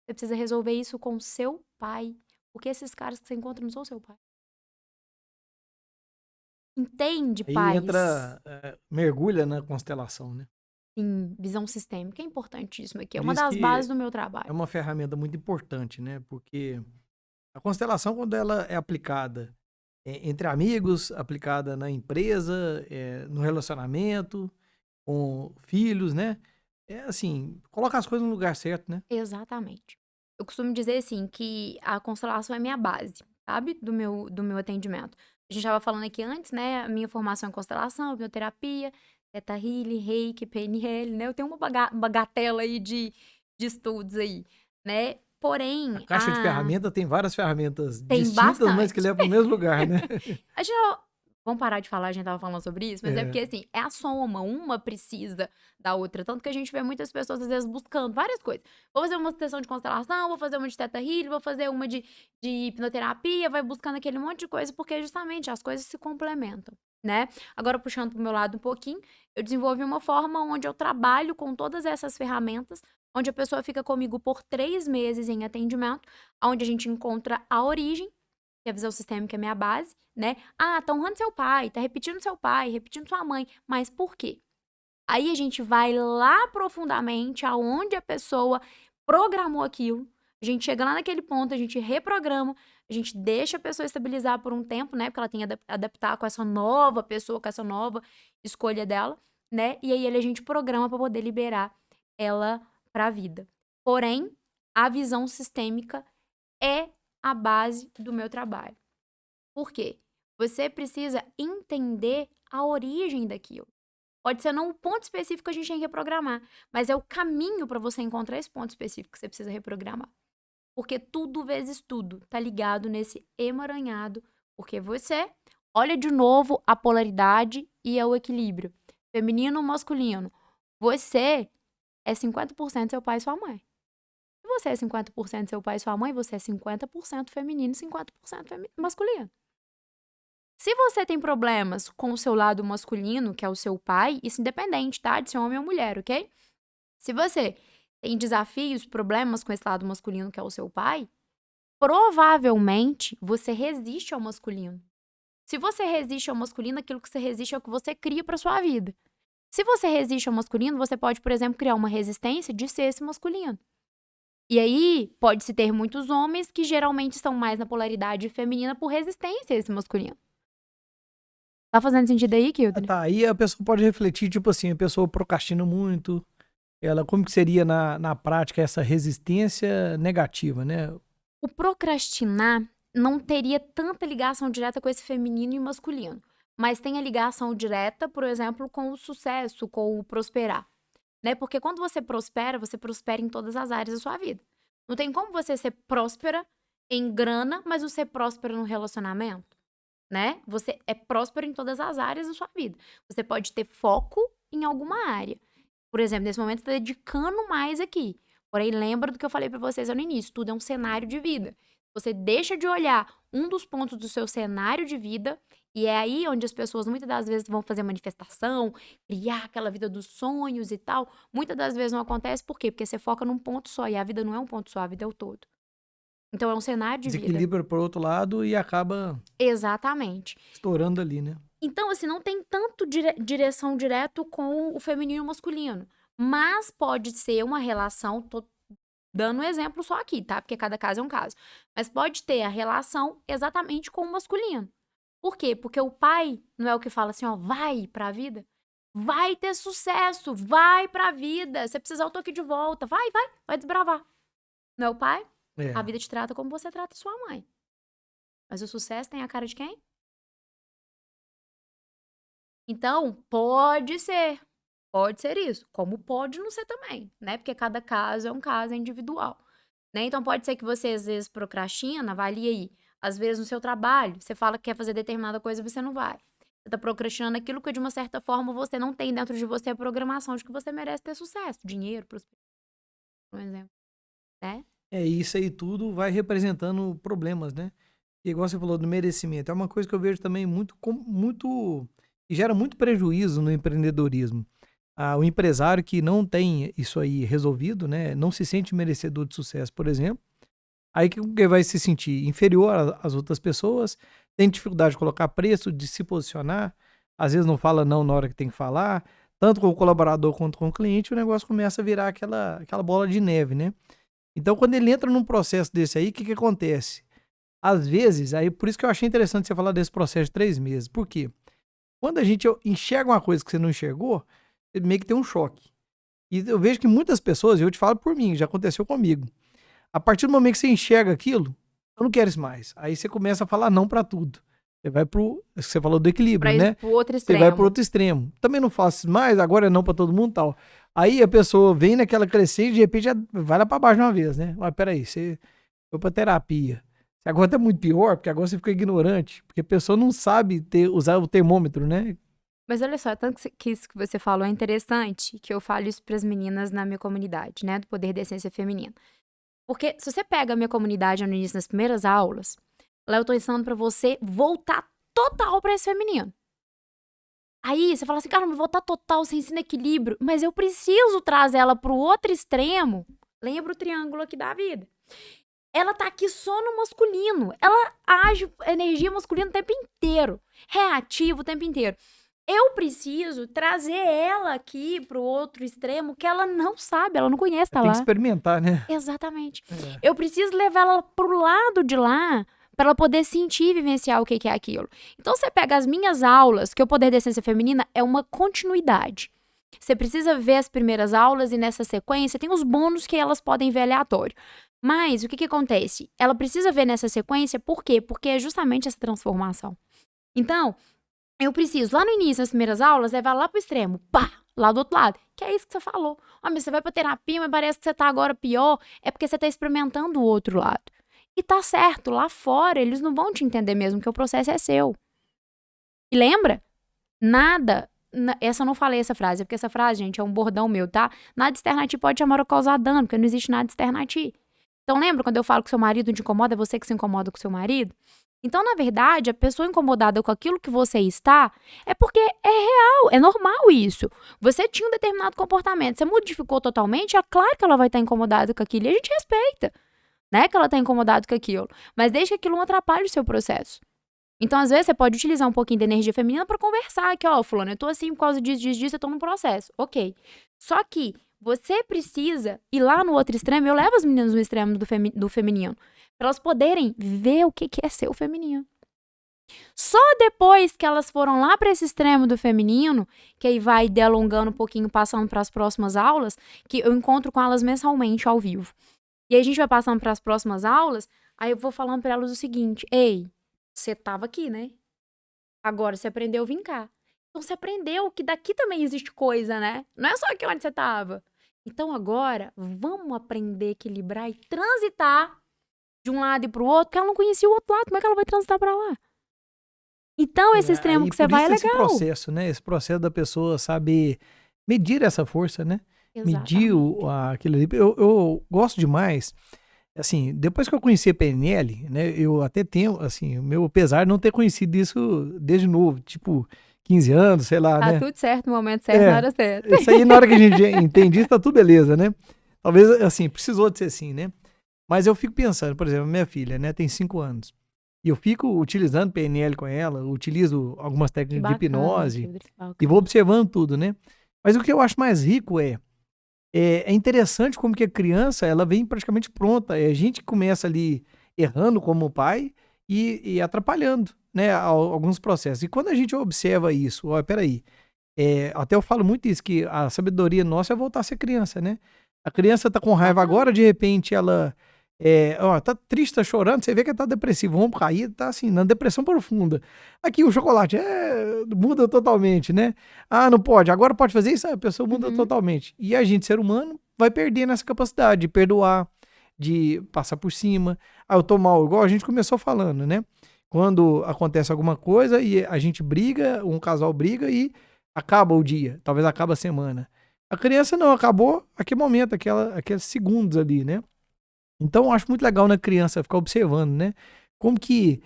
Você precisa resolver isso com o seu pai. Porque esses caras que você encontra não são seu pai. Entende, Aí pais? entra, mergulha na constelação, né? Sim, visão sistêmica é importantíssimo aqui. É Por uma isso das que bases do meu é trabalho. uma ferramenta muito importante, né? Porque a constelação, quando ela é aplicada entre amigos, aplicada na empresa, no relacionamento, com filhos, né? É assim, colocar as coisas no lugar certo, né? Exatamente. Eu costumo dizer assim que a constelação é minha base, sabe? Do meu atendimento. A gente estava falando aqui antes, né? A minha formação em constelação, hipnoterapia, Theta Healing, Reiki, PNL, né? Eu tenho uma bagatela aí de estudos aí, né? A Porém, caixa de ferramenta tem várias ferramentas tem distintas, mas que bastante. levam para o mesmo lugar, né? A gente vamos parar de falar, a gente tava falando sobre isso, mas é É. porque, assim, é a soma, uma precisa da outra. Tanto que a gente vê muitas pessoas, às vezes, buscando várias coisas. Vou fazer uma sessão de constelação, vou fazer uma de Theta Healing, vou fazer uma de hipnoterapia, vai buscando aquele monte de coisa, porque justamente as coisas se complementam, né? Agora, puxando pro meu lado um pouquinho, eu desenvolvi uma forma onde eu trabalho com todas essas ferramentas, onde a pessoa fica comigo por 3 meses em atendimento, onde a gente encontra a origem, que é a visão sistêmica é minha base, né? Ah, tá honrando seu pai, tá repetindo seu pai, repetindo sua mãe, mas por quê? Aí a gente vai lá profundamente aonde a pessoa programou aquilo. A gente chega lá naquele ponto, a gente reprograma, a gente deixa a pessoa estabilizar por um tempo, né? Porque ela tem que adaptar com essa nova pessoa, com essa nova escolha dela, né? E aí a gente programa para poder liberar ela para a vida. Porém, a visão sistêmica é a base do meu trabalho. Por quê? Você precisa entender a origem daquilo. Pode ser não o ponto específico que a gente tem que reprogramar, mas é o caminho para você encontrar esse ponto específico que você precisa reprogramar. Porque tudo vezes tudo tá ligado nesse emaranhado, porque você olha de novo a polaridade e o equilíbrio, feminino ou masculino. Você é 50% seu pai e sua mãe. Se você é 50% seu pai e sua mãe, você é 50% feminino e 50% masculino. Se você tem problemas com o seu lado masculino, que é o seu pai, isso independente, tá? De ser homem ou mulher, ok? Se você tem desafios, problemas com esse lado masculino, que é o seu pai, provavelmente você resiste ao masculino. Se você resiste ao masculino, aquilo que você resiste é o que você cria para sua vida. Se você resiste ao masculino, você pode, por exemplo, criar uma resistência de ser esse masculino. E aí, pode-se ter muitos homens que geralmente estão mais na polaridade feminina por resistência a esse masculino. Tá fazendo sentido aí, Kilton? Tá, aí a pessoa pode refletir, tipo assim, a pessoa procrastina muito, ela, como que seria na prática essa resistência negativa, né? O procrastinar não teria tanta ligação direta com esse feminino e masculino, mas tem a ligação direta, por exemplo, com o sucesso, com o prosperar, né? Porque quando você prospera em todas as áreas da sua vida. Não tem como você ser próspera em grana, mas não ser próspera no relacionamento, né? Você é próspero em todas as áreas da sua vida. Você pode ter foco em alguma área. Por exemplo, nesse momento, você está dedicando mais aqui. Porém, lembra do que eu falei para vocês no início: tudo é um cenário de vida. Você deixa de olhar um dos pontos do seu cenário de vida, e é aí onde as pessoas muitas das vezes vão fazer manifestação, criar aquela vida dos sonhos e tal. Muitas das vezes não acontece, por quê? Porque você foca num ponto só, e a vida não é um ponto só, a vida é o todo. Então, é um cenário de vida. Desequilibra pro outro lado e acaba Exatamente. estourando ali, né? Então, assim, não tem tanto direção direto com o feminino e o masculino. Mas pode ser uma relação, tô dando um exemplo só aqui, tá? Porque cada caso é um caso. Mas pode ter a relação exatamente com o masculino. Por quê? Porque o pai não é o que fala assim, ó, vai pra vida. Vai ter sucesso, vai pra vida. Se precisar, eu tô aqui de volta. Vai desbravar. Não é o pai? É. A vida te trata como você trata sua mãe. Mas o sucesso tem a cara de quem? Então, pode ser isso, como pode não ser também, né? Porque cada caso é um caso individual, né? Então, pode ser que você, às vezes, procrastina, avalie aí. Às vezes, no seu trabalho, você fala que quer fazer determinada coisa e você não vai. Você tá procrastinando aquilo que, de uma certa forma, você não tem dentro de você a programação de que você merece ter sucesso, dinheiro, prosperidade, por exemplo, né? Isso aí tudo vai representando problemas, né? E igual você falou do merecimento, é uma coisa que eu vejo também muito que gera muito prejuízo no empreendedorismo. O empresário que não tem isso aí resolvido, né? Não se sente merecedor de sucesso, por exemplo. Aí que vai se sentir inferior às outras pessoas, tem dificuldade de colocar preço, de se posicionar, às vezes não fala não na hora que tem que falar, tanto com o colaborador quanto com o cliente, o negócio começa a virar aquela bola de neve, né? Então, quando ele entra num processo desse aí, o que acontece? Às vezes, aí por isso que eu achei interessante você falar desse processo de 3 meses. Por quê? Quando a gente enxerga uma coisa que você não enxergou, meio que tem um choque. E eu vejo que muitas pessoas, e eu te falo por mim, já aconteceu comigo. A partir do momento que você enxerga aquilo, eu não quero isso mais. Aí você começa a falar não pra tudo. Você vai você falou do equilíbrio, Pra ir né? pro outro Você vai pro extremo. outro extremo. Também não faço mais, agora é não pra todo mundo e tal. Aí a pessoa vem naquela crescente e de repente já vai lá pra baixo de uma vez, né? Mas peraí, você foi pra terapia. Agora tá muito pior, porque agora você fica ignorante. Porque a pessoa não sabe usar o termômetro, né? Mas olha só, tanto que isso que você falou é interessante, que eu falo isso pras meninas na minha comunidade, né, do poder da essência feminina. Porque se você pega a minha comunidade no início, nas primeiras aulas, lá eu tô ensinando pra você voltar total pra esse feminino. Aí você fala assim, cara, mas voltar total, você ensina equilíbrio, mas eu preciso trazer ela pro outro extremo. Lembra o triângulo aqui da vida. Ela tá aqui só no masculino. Ela age energia masculina o tempo inteiro. Reativa o tempo inteiro. Eu preciso trazer ela aqui pro outro extremo que ela não sabe, ela não conhece, tá Tem que lá. experimentar, né? Exatamente. É. Eu preciso levar ela pro lado de lá pra ela poder sentir e vivenciar o que que é aquilo. Então você pega as minhas aulas, que o poder da essência feminina é uma continuidade. Você precisa ver as primeiras aulas e nessa sequência tem os bônus que elas podem ver aleatório. Mas o que que acontece? Ela precisa ver nessa sequência, por quê? Porque é justamente essa transformação. Então, eu preciso, lá no início, nas primeiras aulas, levar lá pro extremo, pá, lá do outro lado. Que é isso que você falou. Ah, mas você vai pra terapia, mas parece que você tá agora pior. É porque você tá experimentando o outro lado. E tá certo, lá fora eles não vão te entender mesmo, que o processo é seu. E lembra? Nada, essa eu não falei essa frase, porque essa frase, gente, é um bordão meu, tá? Nada externo a ti pode te amar ou causar dano, porque não existe nada externo a ti. Então lembra quando eu falo que seu marido te incomoda, é você que se incomoda com seu marido? Então, na verdade, a pessoa incomodada com aquilo que você está é porque é real, é normal isso. Você tinha um determinado comportamento, você modificou totalmente, é claro que ela vai estar incomodada com aquilo e a gente respeita, né, que ela está incomodada com aquilo. Mas deixa que aquilo não atrapalhe o seu processo. Então, às vezes, você pode utilizar um pouquinho da energia feminina para conversar, que, ó, fulano, eu tô assim por causa disso, eu tô num processo. Ok. Só que você precisa ir lá no outro extremo, eu levo as meninas no extremo do feminino, para elas poderem ver o que é ser o feminino. Só depois que elas foram lá para esse extremo do feminino, que aí vai delongando um pouquinho, passando para as próximas aulas, que eu encontro com elas mensalmente ao vivo. E aí a gente vai passando para as próximas aulas, aí eu vou falando para elas o seguinte: ei, você tava aqui, né? Agora você aprendeu a vir cá. Então você aprendeu que daqui também existe coisa, né? Não é só aqui onde você tava. Então agora vamos aprender a equilibrar e transitar de um lado e pro outro, porque ela não conhecia o outro lado, como é que ela vai transitar pra lá? Então esse extremo Aí que você por vai isso é esse legal. processo, né? Esse processo da pessoa saber medir essa força, né? Medir Exatamente. aquilo ali. Eu gosto demais, assim, depois que eu conheci a PNL, né? Eu até tenho, assim, o meu pesar de não ter conhecido isso desde novo, tipo 15 anos, sei lá, Tá né? tudo certo no momento certo, na É, hora certa. isso aí na hora que a gente entende isso, tá tudo beleza, né? Talvez, assim, precisou de ser assim, né? Mas eu fico pensando, por exemplo, minha filha, né, tem 5 anos. E eu fico utilizando PNL com ela, utilizo algumas Que técnicas de bacana, hipnose Gildri, que e vou bacana. observando tudo, né? Mas o que eu acho mais rico é interessante como que a criança, ela vem praticamente pronta. A gente começa ali errando como pai e atrapalhando, né, alguns processos. E quando a gente observa isso, ó, peraí, até eu falo muito isso, que a sabedoria nossa é voltar a ser criança, né? A criança tá com raiva agora, Exatamente. de repente ela ó, tá triste, tá chorando, você vê que tá depressivo, vamos cair, tá assim, na depressão profunda. Aqui o chocolate muda totalmente, né? Ah, não pode, agora pode fazer isso, a pessoa muda Uhum. totalmente. E a gente, ser humano, vai perdendo essa capacidade de perdoar, de passar por cima. Ah, eu tô mal, igual a gente começou falando, né? Quando acontece alguma coisa e a gente briga, um casal briga e acaba o dia, talvez acaba a semana. A criança não, acabou a que momento, aqueles segundos ali, né? Então eu acho muito legal na criança ficar observando, né? Como que.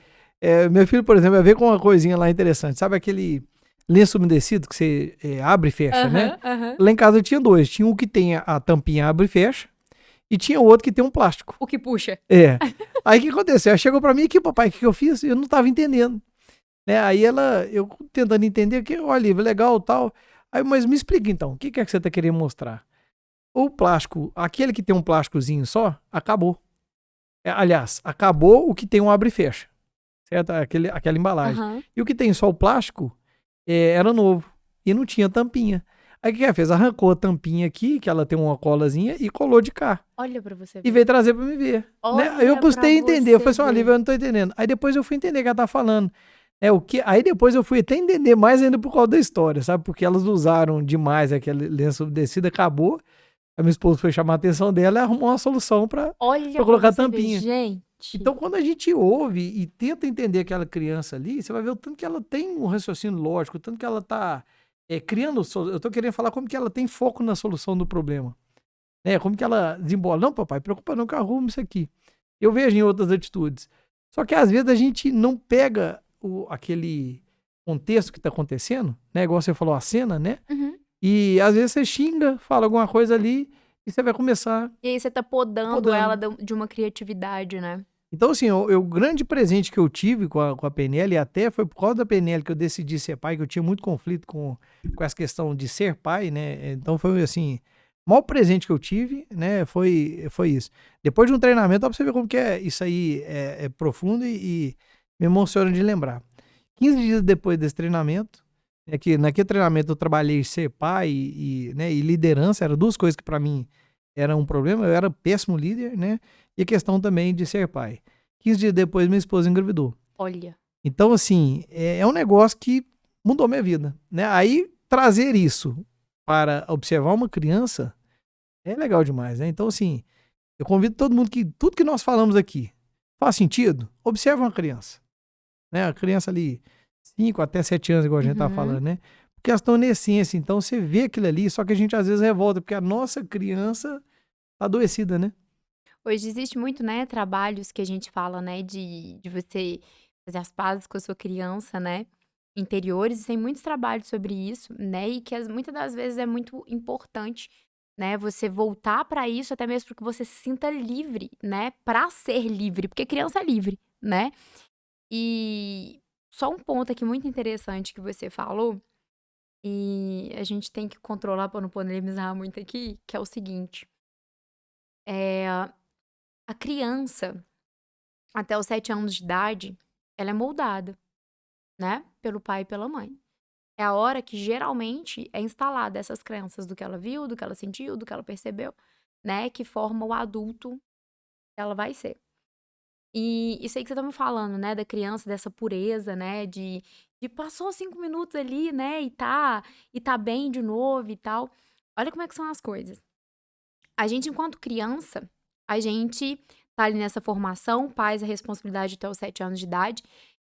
Meu filho, por exemplo, vai ver com uma coisinha lá interessante. Sabe aquele lenço umedecido que você abre e fecha, né? Aham, aham. Lá em casa tinha dois. Tinha um que tem a tampinha abre e fecha. E tinha o outro que tem um plástico. O que puxa? É. Aí o que aconteceu? Ela chegou pra mim aqui, papai, o que eu fiz? Eu não tava entendendo. Né? Aí eu tentando entender, que, olha, legal tal. Aí, mas me explica então, o que é que você tá querendo mostrar? O plástico, aquele que tem um plásticozinho só, acabou. Aliás, acabou o que tem um abre e fecha, certo? Aquela embalagem. Aham. E o que tem só o plástico era novo e não tinha tampinha. Aí o que ela fez? Arrancou a tampinha aqui, que ela tem uma colazinha, e colou de cá. Olha pra você E ver. veio trazer pra me ver. Né? Aí eu Olha pra custei entender. Eu você falei assim, ver. Lívia, eu não tô entendendo. Aí depois eu fui entender o que ela tá falando. Aí depois eu fui até entender mais ainda por causa da história, sabe? Porque elas usaram demais aquele lenço umedecido, acabou. A minha esposa foi chamar a atenção dela e arrumou uma solução pra Olha pra colocar a você ver, tampinha. gente. Então, quando a gente ouve e tenta entender aquela criança ali, você vai ver o tanto que ela tem um raciocínio lógico, o tanto que ela tá criando. Eu tô querendo falar como que ela tem foco na solução do problema. Como que ela desembola. Não, papai, preocupa não que eu arrumo isso aqui. Eu vejo em outras atitudes. Só que às vezes a gente não pega aquele contexto que tá acontecendo, né? Igual você falou, a cena, né? Uhum. E às vezes você xinga, fala alguma coisa ali e você vai começar E aí você tá podando ela de uma criatividade, né? Então, assim, o grande presente que eu tive com a PNL, e até foi por causa da PNL que eu decidi ser pai, que eu tinha muito conflito com essa questão de ser pai, né? Então foi assim, o maior presente que eu tive, né? Foi isso. Depois de um treinamento, dá pra você ver como que isso aí é profundo e me emociona de lembrar. 15 dias depois desse treinamento, que naquele treinamento eu trabalhei ser pai né, e liderança, eram duas coisas que para mim eram um problema, eu era péssimo líder, né? E a questão também de ser pai. 15 dias depois, minha esposa engravidou. Olha. Então, assim, é um negócio que mudou minha vida, né? Aí, trazer isso para observar uma criança é legal demais, né? Então, assim, eu convido todo mundo que tudo que nós falamos aqui faz sentido, observa uma criança, né? A criança ali, 5 até 7 anos, igual a gente tá falando, né? Porque elas estão na essência, então você vê aquilo ali, só que a gente às vezes revolta, porque a nossa criança tá adoecida, né? Hoje existe muito, né, trabalhos que a gente fala, né, de você fazer as pazes com a sua criança, né, interiores, e tem muitos trabalhos sobre isso, né, e que muitas das vezes é muito importante, né, você voltar pra isso, até mesmo porque você se sinta livre, né, pra ser livre, porque criança é livre, né. E só um ponto aqui muito interessante que você falou, e a gente tem que controlar pra não polemizar muito aqui, que é o seguinte, eh, a criança até os 7 anos de idade, ela é moldada, né, pelo pai e pela mãe. É a hora que geralmente é instalada essas crenças do que ela viu, do que ela sentiu, do que ela percebeu, né, que forma o adulto que ela vai ser. E isso aí que você tá me falando, né, da criança, dessa pureza, né, de passou 5 minutos ali, né, e tá bem de novo e tal. Olha como é que são as coisas. A gente, enquanto criança, a gente tá ali nessa formação, pais a responsabilidade até os 7 anos de idade.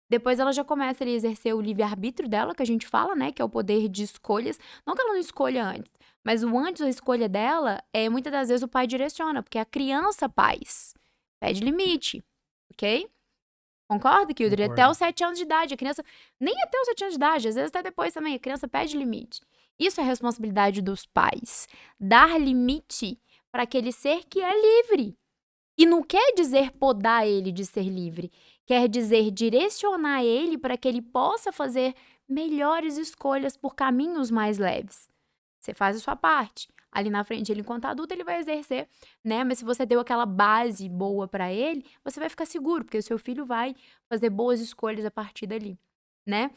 Depois ela já começa ali a exercer o livre-arbítrio dela, que a gente fala, né, que é o poder de escolhas. Não que ela não escolha antes, mas o antes da escolha dela, muitas das vezes o pai direciona, porque a criança, pais, pede limite, ok? Concorda, Kildre? Até Concordo. os 7 anos de idade, a criança, nem até os 7 anos de idade, às vezes até depois também, a criança pede limite. Isso é responsabilidade dos pais. Dar limite para aquele ser que é livre. E não quer dizer podar ele de ser livre, quer dizer direcionar ele para que ele possa fazer melhores escolhas por caminhos mais leves. Você faz a sua parte. Ali na frente, ele, enquanto adulto, ele vai exercer, né? Mas se você deu aquela base boa para ele, você vai ficar seguro, porque o seu filho vai fazer boas escolhas a partir dali, né?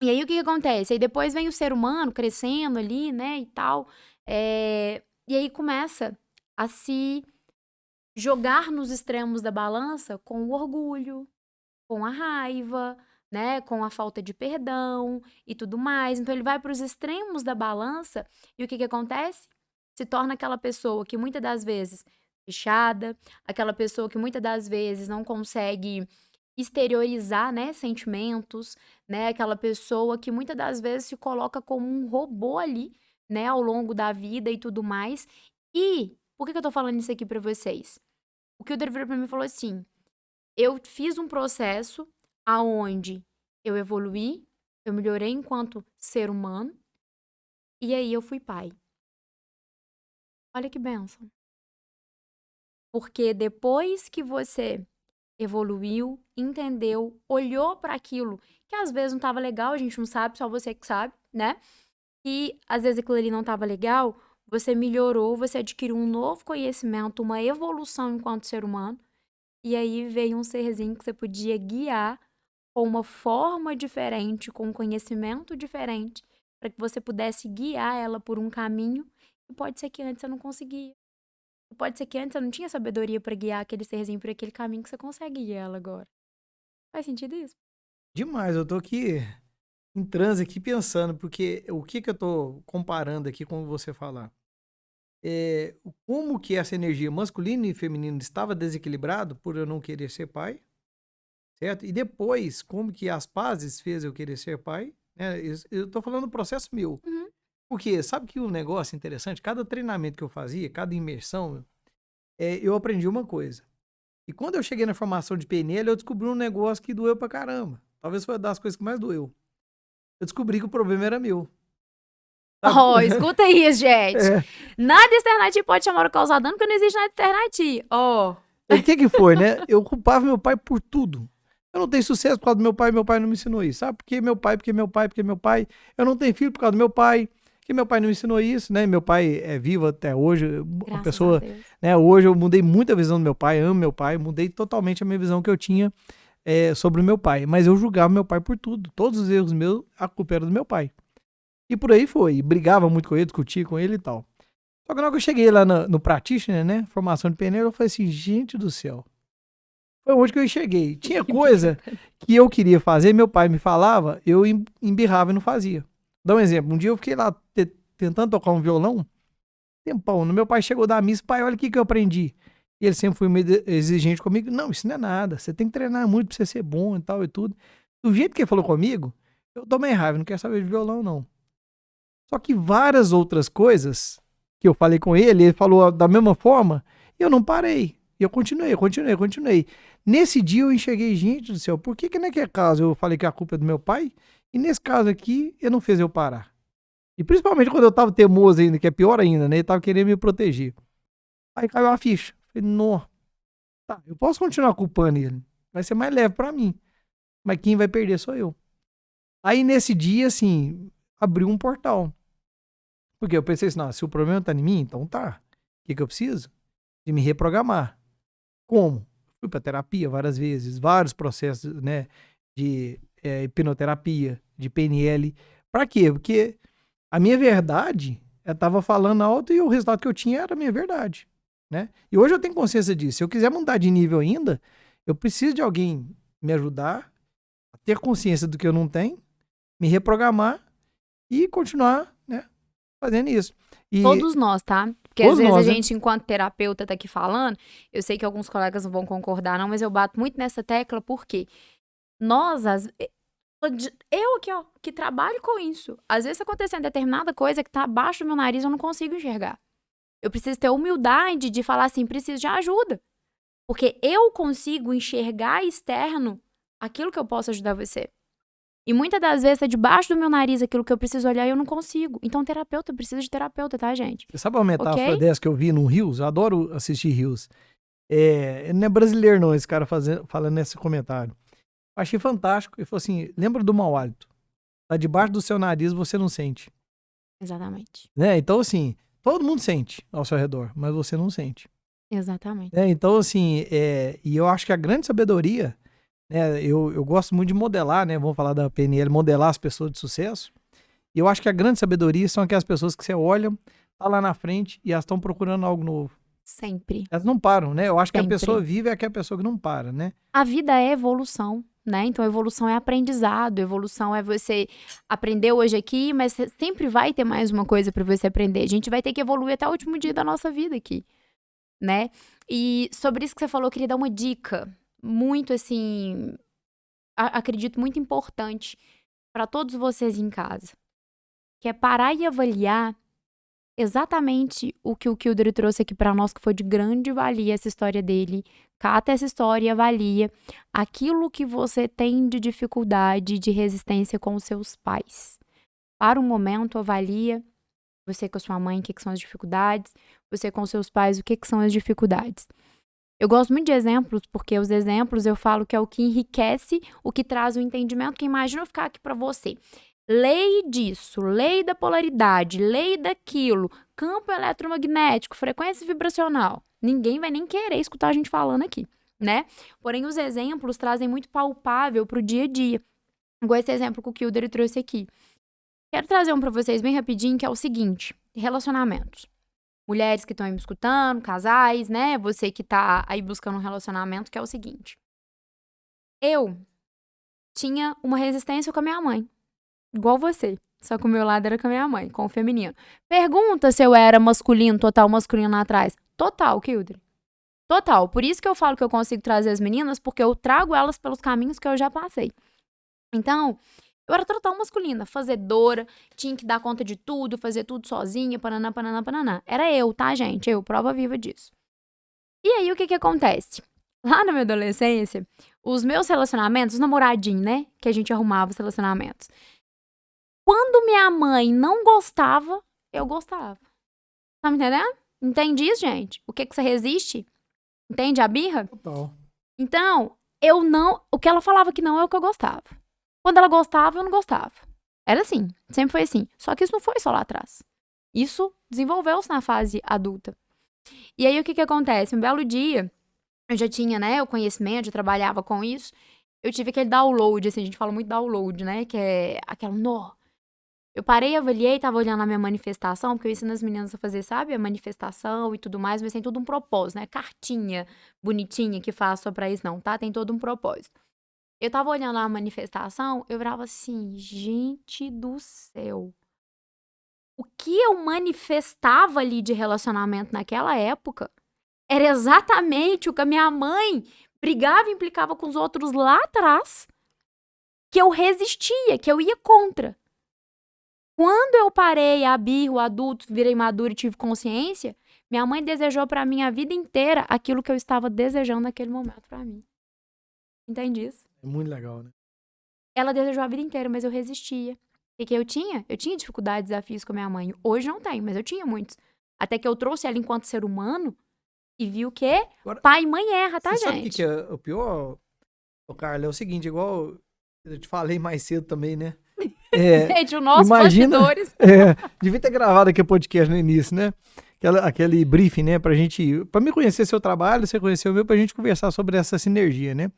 E aí o que que acontece? Aí depois vem o ser humano crescendo ali, né, e tal, e aí começa a se jogar nos extremos da balança com o orgulho, com a raiva, né, com a falta de perdão e tudo mais. Então ele vai para os extremos da balança e o que que acontece? Se torna aquela pessoa que muitas das vezes fechada, aquela pessoa que muitas das vezes não consegue exteriorizar, né, sentimentos, né, aquela pessoa que muitas das vezes se coloca como um robô ali, né, ao longo da vida e tudo mais. E por que que eu tô falando isso aqui pra vocês? O que o Dever pra mim falou assim: eu fiz um processo aonde eu evoluí, eu melhorei enquanto ser humano, e aí eu fui pai. Olha que bênção. Porque depois que você evoluiu, entendeu, olhou para aquilo que às vezes não estava legal, a gente não sabe, só você que sabe, né? E às vezes aquilo ali não estava legal, você melhorou, você adquiriu um novo conhecimento, uma evolução enquanto ser humano. E aí veio um serzinho que você podia guiar com uma forma diferente, com um conhecimento diferente, para que você pudesse guiar ela por um caminho e pode ser que antes você não conseguia. Pode ser que antes você não tinha sabedoria para guiar aquele serzinho por aquele caminho que você consegue guiar ela agora. Faz sentido isso? Demais, eu tô aqui em transe aqui pensando, porque o que eu tô comparando aqui com você falar? Como que essa energia masculina e feminina estava desequilibrado por eu não querer ser pai, certo? E depois, como que as pazes fez eu querer ser pai, né? Eu tô falando do processo meu. Uhum. Porque sabe que um negócio interessante, cada treinamento que eu fazia, cada imersão, eu aprendi uma coisa. E quando eu cheguei na formação de PNL, eu descobri um negócio que doeu pra caramba. Talvez foi uma das coisas que mais doeu. Eu descobri que o problema era meu. Sabe? Oh, escuta isso, gente. É. Nada externo a ti pode chamar o causar dano, porque não existe nada externo a ti. Oh. O que foi, né? Eu culpava meu pai por tudo. Eu não tenho sucesso por causa do meu pai não me ensinou isso. Sabe? Porque meu pai. Eu não tenho filho por causa do meu pai, que meu pai não me ensinou isso, né? Meu pai é vivo até hoje, uma Graças pessoa, a Deus. né? Hoje eu mudei muito a visão do meu pai, amo meu pai, mudei totalmente a minha visão que eu tinha sobre o meu pai. Mas eu julgava meu pai por tudo. Todos os erros meus, a culpa era do meu pai. E por aí foi. E brigava muito com ele, discutia com ele e tal. Só que na hora que eu cheguei lá no Practitioner, né? Formação de PNL, eu falei assim, gente do céu. Foi onde que eu enxerguei. Tinha coisa que eu queria fazer, meu pai me falava, eu embirrava e não fazia. Dá um exemplo. Um dia eu fiquei lá tentando tocar um violão, tempão. Meu pai chegou da missa, pai, olha o que eu aprendi. E ele sempre foi meio exigente comigo. Não, isso não é nada. Você tem que treinar muito pra você ser bom e tal e tudo. Do jeito que ele falou comigo, eu tomei raiva, não quero saber de violão, não. Só que várias outras coisas que eu falei com ele, ele falou da mesma forma, e eu não parei. E eu continuei. Nesse dia eu enxerguei, gente do céu, por que naquele caso eu falei que a culpa é do meu pai? E nesse caso aqui, ele não fez eu parar. E principalmente quando eu tava teimoso ainda, que é pior ainda, né? Ele tava querendo me proteger. Aí caiu a ficha. Falei, não, tá, eu posso continuar culpando ele. Vai ser mais leve pra mim. Mas quem vai perder sou eu. Aí nesse dia, assim, abriu um portal. Porque eu pensei assim, não, se o problema tá em mim, então tá. O que eu preciso? De me reprogramar. Como? Fui pra terapia várias vezes, vários processos, né, de hipnoterapia, de PNL. Pra quê? Porque a minha verdade, eu tava falando alto e o resultado que eu tinha era a minha verdade, né? E hoje eu tenho consciência disso. Se eu quiser mudar de nível ainda, eu preciso de alguém me ajudar a ter consciência do que eu não tenho, me reprogramar e continuar, né, fazendo isso. E Todos nós, tá? Porque às todos vezes a nós, né? gente, enquanto terapeuta, tá aqui falando, eu sei que alguns colegas não vão concordar, não, mas eu bato muito nessa tecla, porque nós, eu aqui, ó, que trabalho com isso, às vezes acontecendo determinada coisa que tá abaixo do meu nariz, eu não consigo enxergar. Eu preciso ter humildade de falar assim, preciso de ajuda. Porque eu consigo enxergar externo aquilo que eu posso ajudar você. E muitas das vezes é debaixo do meu nariz aquilo que eu preciso olhar e eu não consigo. Então, terapeuta precisa de terapeuta, tá, gente? Você sabe uma metáfora Ok? dessa que eu vi no Reels? Eu adoro assistir Reels. Não é brasileiro não, esse cara falando nesse comentário. Achei fantástico. Ele falou assim, lembra do mau hálito. Tá debaixo do seu nariz, você não sente. Exatamente. Né? Então, assim, todo mundo sente ao seu redor, mas você não sente. Exatamente. Então, assim, e eu acho que a grande sabedoria, né, eu gosto muito de modelar, né? Vamos falar da PNL, modelar as pessoas de sucesso. E eu acho que a grande sabedoria são aquelas pessoas que você olha, tá lá na frente e elas estão procurando algo novo. Sempre. Elas não param, né? Eu acho que a Sempre. pessoa vive é aquela pessoa que não para, né? A vida é evolução, né? Então, evolução é aprendizado, evolução é você aprender hoje aqui, mas sempre vai ter mais uma coisa pra você aprender. A gente vai ter que evoluir até o último dia da nossa vida aqui, né? E sobre isso que você falou, eu queria dar uma dica muito, assim, acredito muito importante pra todos vocês em casa, que é parar e avaliar exatamente o que o Kildare trouxe aqui pra nós, que foi de grande valia essa história dele. Cata essa história e avalia aquilo que você tem de dificuldade, de resistência com os seus pais. Para um momento, avalia você com a sua mãe, o que são as dificuldades, você com os seus pais, o que são as dificuldades. Eu gosto muito de exemplos, porque os exemplos eu falo que é o que enriquece, o que traz o entendimento, que imagina eu ficar aqui pra você. Lei disso, lei da polaridade, lei daquilo, campo eletromagnético, frequência vibracional. Ninguém vai nem querer escutar a gente falando aqui, né? Porém, os exemplos trazem muito palpável pro dia a dia. Igual esse exemplo que o Kilder trouxe aqui. Quero trazer um pra vocês bem rapidinho, que é o seguinte: relacionamentos. Mulheres que estão aí me escutando, casais, né? Você que tá aí buscando um relacionamento, que é o seguinte. Eu tinha uma resistência com a minha mãe. Igual você. Só que o meu lado era com a minha mãe, com o feminino. Pergunta se eu era masculino, total masculino lá atrás. Total, Kilder. Total. Por isso que eu falo que eu consigo trazer as meninas, porque eu trago elas pelos caminhos que eu já passei. Então, eu era total masculina, fazedora, tinha que dar conta de tudo, fazer tudo sozinha, pananá, pananá, pananá. Era eu, tá, gente? Eu, prova viva disso. E aí, o que acontece? Lá na minha adolescência, os meus relacionamentos, os namoradinhos, né? Que a gente arrumava os relacionamentos. Quando minha mãe não gostava, eu gostava. Tá me entendendo? Entende isso, gente? O que você resiste? Entende a birra? Total. Então, eu não... O que ela falava que não é o que eu gostava. Quando ela gostava, eu não gostava. Era assim. Sempre foi assim. Só que isso não foi só lá atrás. Isso desenvolveu-se na fase adulta. E aí, o que acontece? Um belo dia, eu já tinha, né, o conhecimento, eu trabalhava com isso. Eu tive aquele download, assim, a gente fala muito download, né? Que é aquela... Eu parei, avaliei, tava olhando a minha manifestação, porque eu ensino as meninas a fazer, sabe? A manifestação e tudo mais, mas tem todo um propósito, né? Cartinha bonitinha que faz só pra isso, não, tá? Tem todo um propósito. Eu tava olhando a manifestação, eu virava assim, gente do céu. O que eu manifestava ali de relacionamento naquela época era exatamente o que a minha mãe brigava e implicava com os outros lá atrás, que eu resistia, que eu ia contra. Quando eu parei, abri o adulto, virei madura e tive consciência, minha mãe desejou pra mim a vida inteira aquilo que eu estava desejando naquele momento pra mim. Entende isso? É muito legal, né? Ela desejou a vida inteira, mas eu resistia. O que eu tinha? Eu tinha dificuldades, desafios com a minha mãe. Hoje não tenho, mas eu tinha muitos. Até que eu trouxe ela enquanto ser humano e vi o quê? Agora, Pai e mãe erra, tá, você sabe o gente? que é o pior, Carla? É o seguinte, igual eu te falei mais cedo também, né? Gente, o nosso Imagina, bastidores. devia ter gravado aqui o podcast no início, né? Aquele briefing, né? Pra me conhecer seu trabalho, você conhecer o meu, pra gente conversar sobre essa sinergia, né?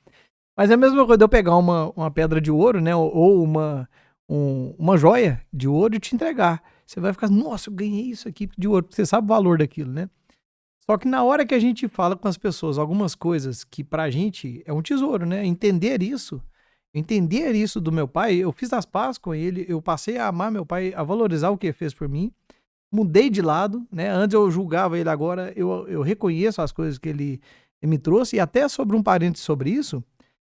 Mas é a mesma coisa de eu pegar uma pedra de ouro, né? Ou uma joia de ouro e te entregar. Você vai ficar, nossa, eu ganhei isso aqui de ouro, porque você sabe o valor daquilo, né? Só que na hora que a gente fala com as pessoas algumas coisas que pra gente é um tesouro, né? Entender isso do meu pai, eu fiz as pazes com ele, eu passei a amar meu pai, a valorizar o que ele fez por mim, mudei de lado, né? Antes eu julgava ele, agora eu reconheço as coisas que ele me trouxe, e até sobre um parênteses sobre isso,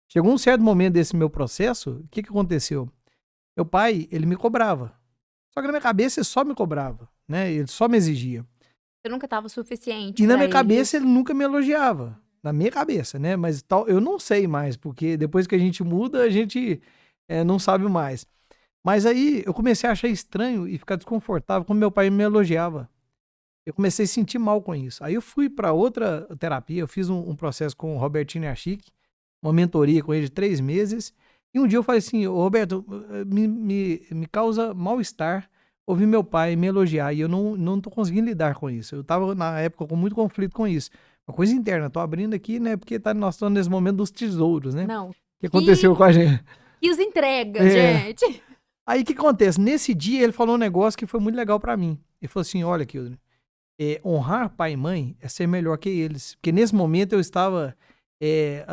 chegou um certo momento desse meu processo, o que aconteceu? Meu pai, ele me cobrava, só que na minha cabeça ele só me cobrava, né? Ele só me exigia. Você nunca estava suficiente E na pra minha ele. cabeça ele nunca me elogiava. Na minha cabeça, né? Mas tal, eu não sei mais, porque depois que a gente muda, a gente não sabe mais. Mas aí eu comecei a achar estranho e ficar desconfortável quando meu pai me elogiava. Eu comecei a sentir mal com isso. Aí eu fui para outra terapia, eu fiz um processo com o Robertinho Achique, uma mentoria com ele de 3 meses. E um dia eu falei assim, "Ô, Roberto, me causa mal-estar ouvir meu pai me elogiar e eu não tô conseguindo lidar com isso. Eu tava na época com muito conflito com isso. Uma coisa interna, tô abrindo aqui, né, porque nós estamos nesse momento dos tesouros, né? Não. Que aconteceu com a gente. E os entregas, gente. Aí o que acontece? Nesse dia ele falou um negócio que foi muito legal pra mim. Ele falou assim, olha, Kilder, honrar pai e mãe é ser melhor que eles. Porque nesse momento eu estava, eu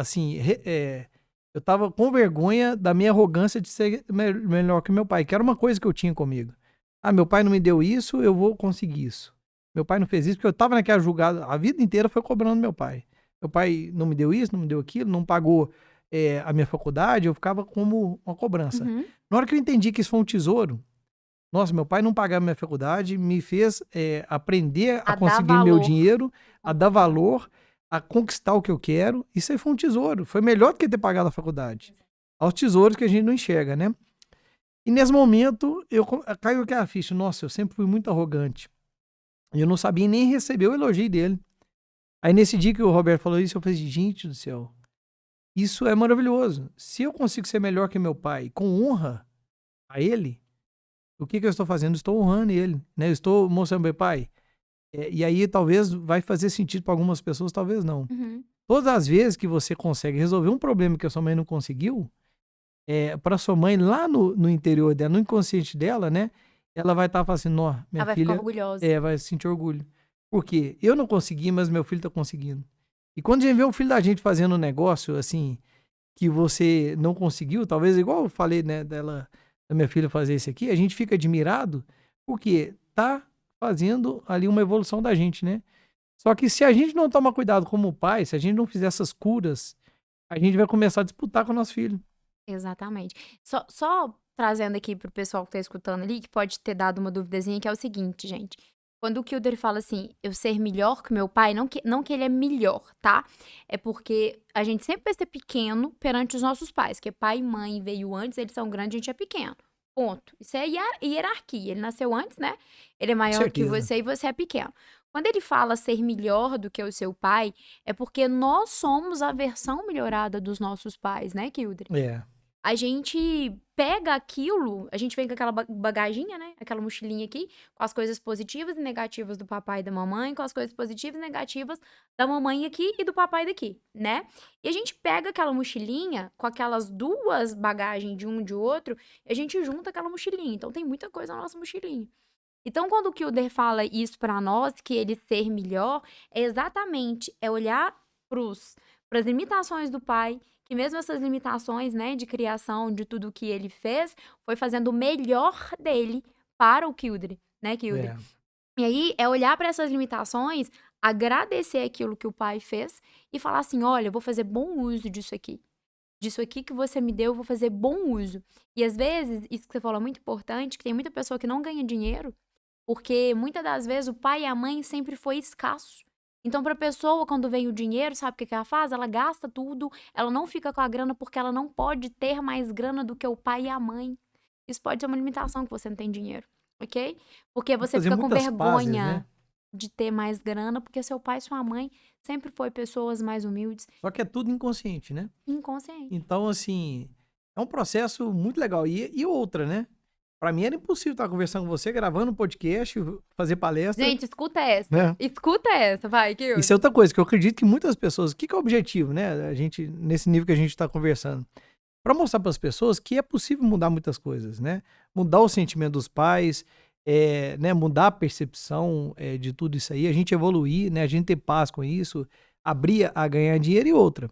tava com vergonha da minha arrogância de ser melhor que meu pai, que era uma coisa que eu tinha comigo. Ah, meu pai não me deu isso, eu vou conseguir isso. Meu pai não fez isso, porque eu tava naquela julgada, a vida inteira foi cobrando meu pai. Meu pai não me deu isso, não me deu aquilo, não pagou a minha faculdade, eu ficava como uma cobrança. Uhum. Na hora que eu entendi que isso foi um tesouro, nossa, meu pai não pagava minha faculdade, me fez aprender a conseguir meu dinheiro, a dar valor, a conquistar o que eu quero. Isso aí foi um tesouro, foi melhor do que ter pagado a faculdade. Aos tesouros que a gente não enxerga, né? E nesse momento, caiu aquela ficha. Nossa, eu sempre fui muito arrogante. E eu não sabia nem receber o elogio dele. Aí nesse dia que o Roberto falou isso, eu falei, gente do céu, isso é maravilhoso. Se eu consigo ser melhor que meu pai, com honra a ele, o que eu estou fazendo? Estou honrando ele, né? Eu estou mostrando meu pai. E aí talvez vai fazer sentido para algumas pessoas, talvez não. Uhum. todas as vezes que você consegue resolver um problema que a sua mãe não conseguiu, para sua mãe lá no interior dela, no inconsciente dela, né? Ela vai estar falando assim, nó, minha Ela vai ficar filha orgulhosa. vai sentir orgulho. Por quê? Eu não consegui, mas meu filho tá conseguindo. E quando a gente vê o filho da gente fazendo um negócio, assim, que você não conseguiu, talvez igual eu falei, né, da minha filha fazer isso aqui, a gente fica admirado, porque tá fazendo ali uma evolução da gente, né? Só que se a gente não tomar cuidado como pai, se a gente não fizer essas curas, a gente vai começar a disputar com o nosso filho. Exatamente. Só trazendo aqui pro pessoal que tá escutando ali, que pode ter dado uma duvidazinha, que é o seguinte, gente. Quando o Kilder fala assim, eu ser melhor que meu pai, não que ele é melhor, tá? É porque a gente sempre vai ser pequeno perante os nossos pais, que pai e mãe veio antes, eles são grandes, a gente é pequeno. Ponto. Isso é hierarquia. Ele nasceu antes, né? Ele é Com maior que certeza. você e você é pequeno. Quando ele fala ser melhor do que o seu pai, é porque nós somos a versão melhorada dos nossos pais, né, Kilder? É. A gente pega aquilo, a gente vem com aquela bagaginha, né? Aquela mochilinha aqui, com as coisas positivas e negativas do papai e da mamãe, com as coisas positivas e negativas da mamãe aqui e do papai daqui, né? E a gente pega aquela mochilinha com aquelas duas bagagens de um e de outro, e a gente junta aquela mochilinha. Então tem muita coisa na nossa mochilinha. Então, quando o Kilder fala isso pra nós, que ele ser melhor, é exatamente olhar pras limitações do pai, que mesmo essas limitações, né, de criação, de tudo que ele fez, foi fazendo o melhor dele para o Kilder, né, Kilder? É. E aí é olhar para essas limitações, agradecer aquilo que o pai fez e falar assim: olha, eu vou fazer bom uso disso aqui. Disso aqui que você me deu, eu vou fazer bom uso. E às vezes, isso que você falou é muito importante, que tem muita pessoa que não ganha dinheiro, porque muitas das vezes o pai e a mãe sempre foi escasso. Então, para a pessoa, quando vem o dinheiro, sabe o que que ela faz? Ela gasta tudo, ela não fica com a grana porque ela não pode ter mais grana do que o pai e a mãe. Isso pode ser uma limitação que você não tem dinheiro, ok? Porque Tem que você fazer fica com muitas pazes, né? vergonha de ter mais grana, porque seu pai e sua mãe sempre foi pessoas mais humildes Só que é tudo inconsciente, né? e inconscientes. Então, assim, é um processo muito legal. E outra, né? Pra mim era impossível estar conversando com você, gravando um podcast, fazer palestra, Gente, escuta essa. né? Escuta essa, vai, Isso é Kilde. outra coisa, que eu acredito que muitas pessoas. O que que é o objetivo, né? A gente, nesse nível que a gente está conversando. Para mostrar para as pessoas que é possível mudar muitas coisas, né? Mudar o sentimento dos pais, né? Mudar a percepção de tudo isso aí, a gente evoluir, né? A gente ter paz com isso, abrir a ganhar dinheiro e outra.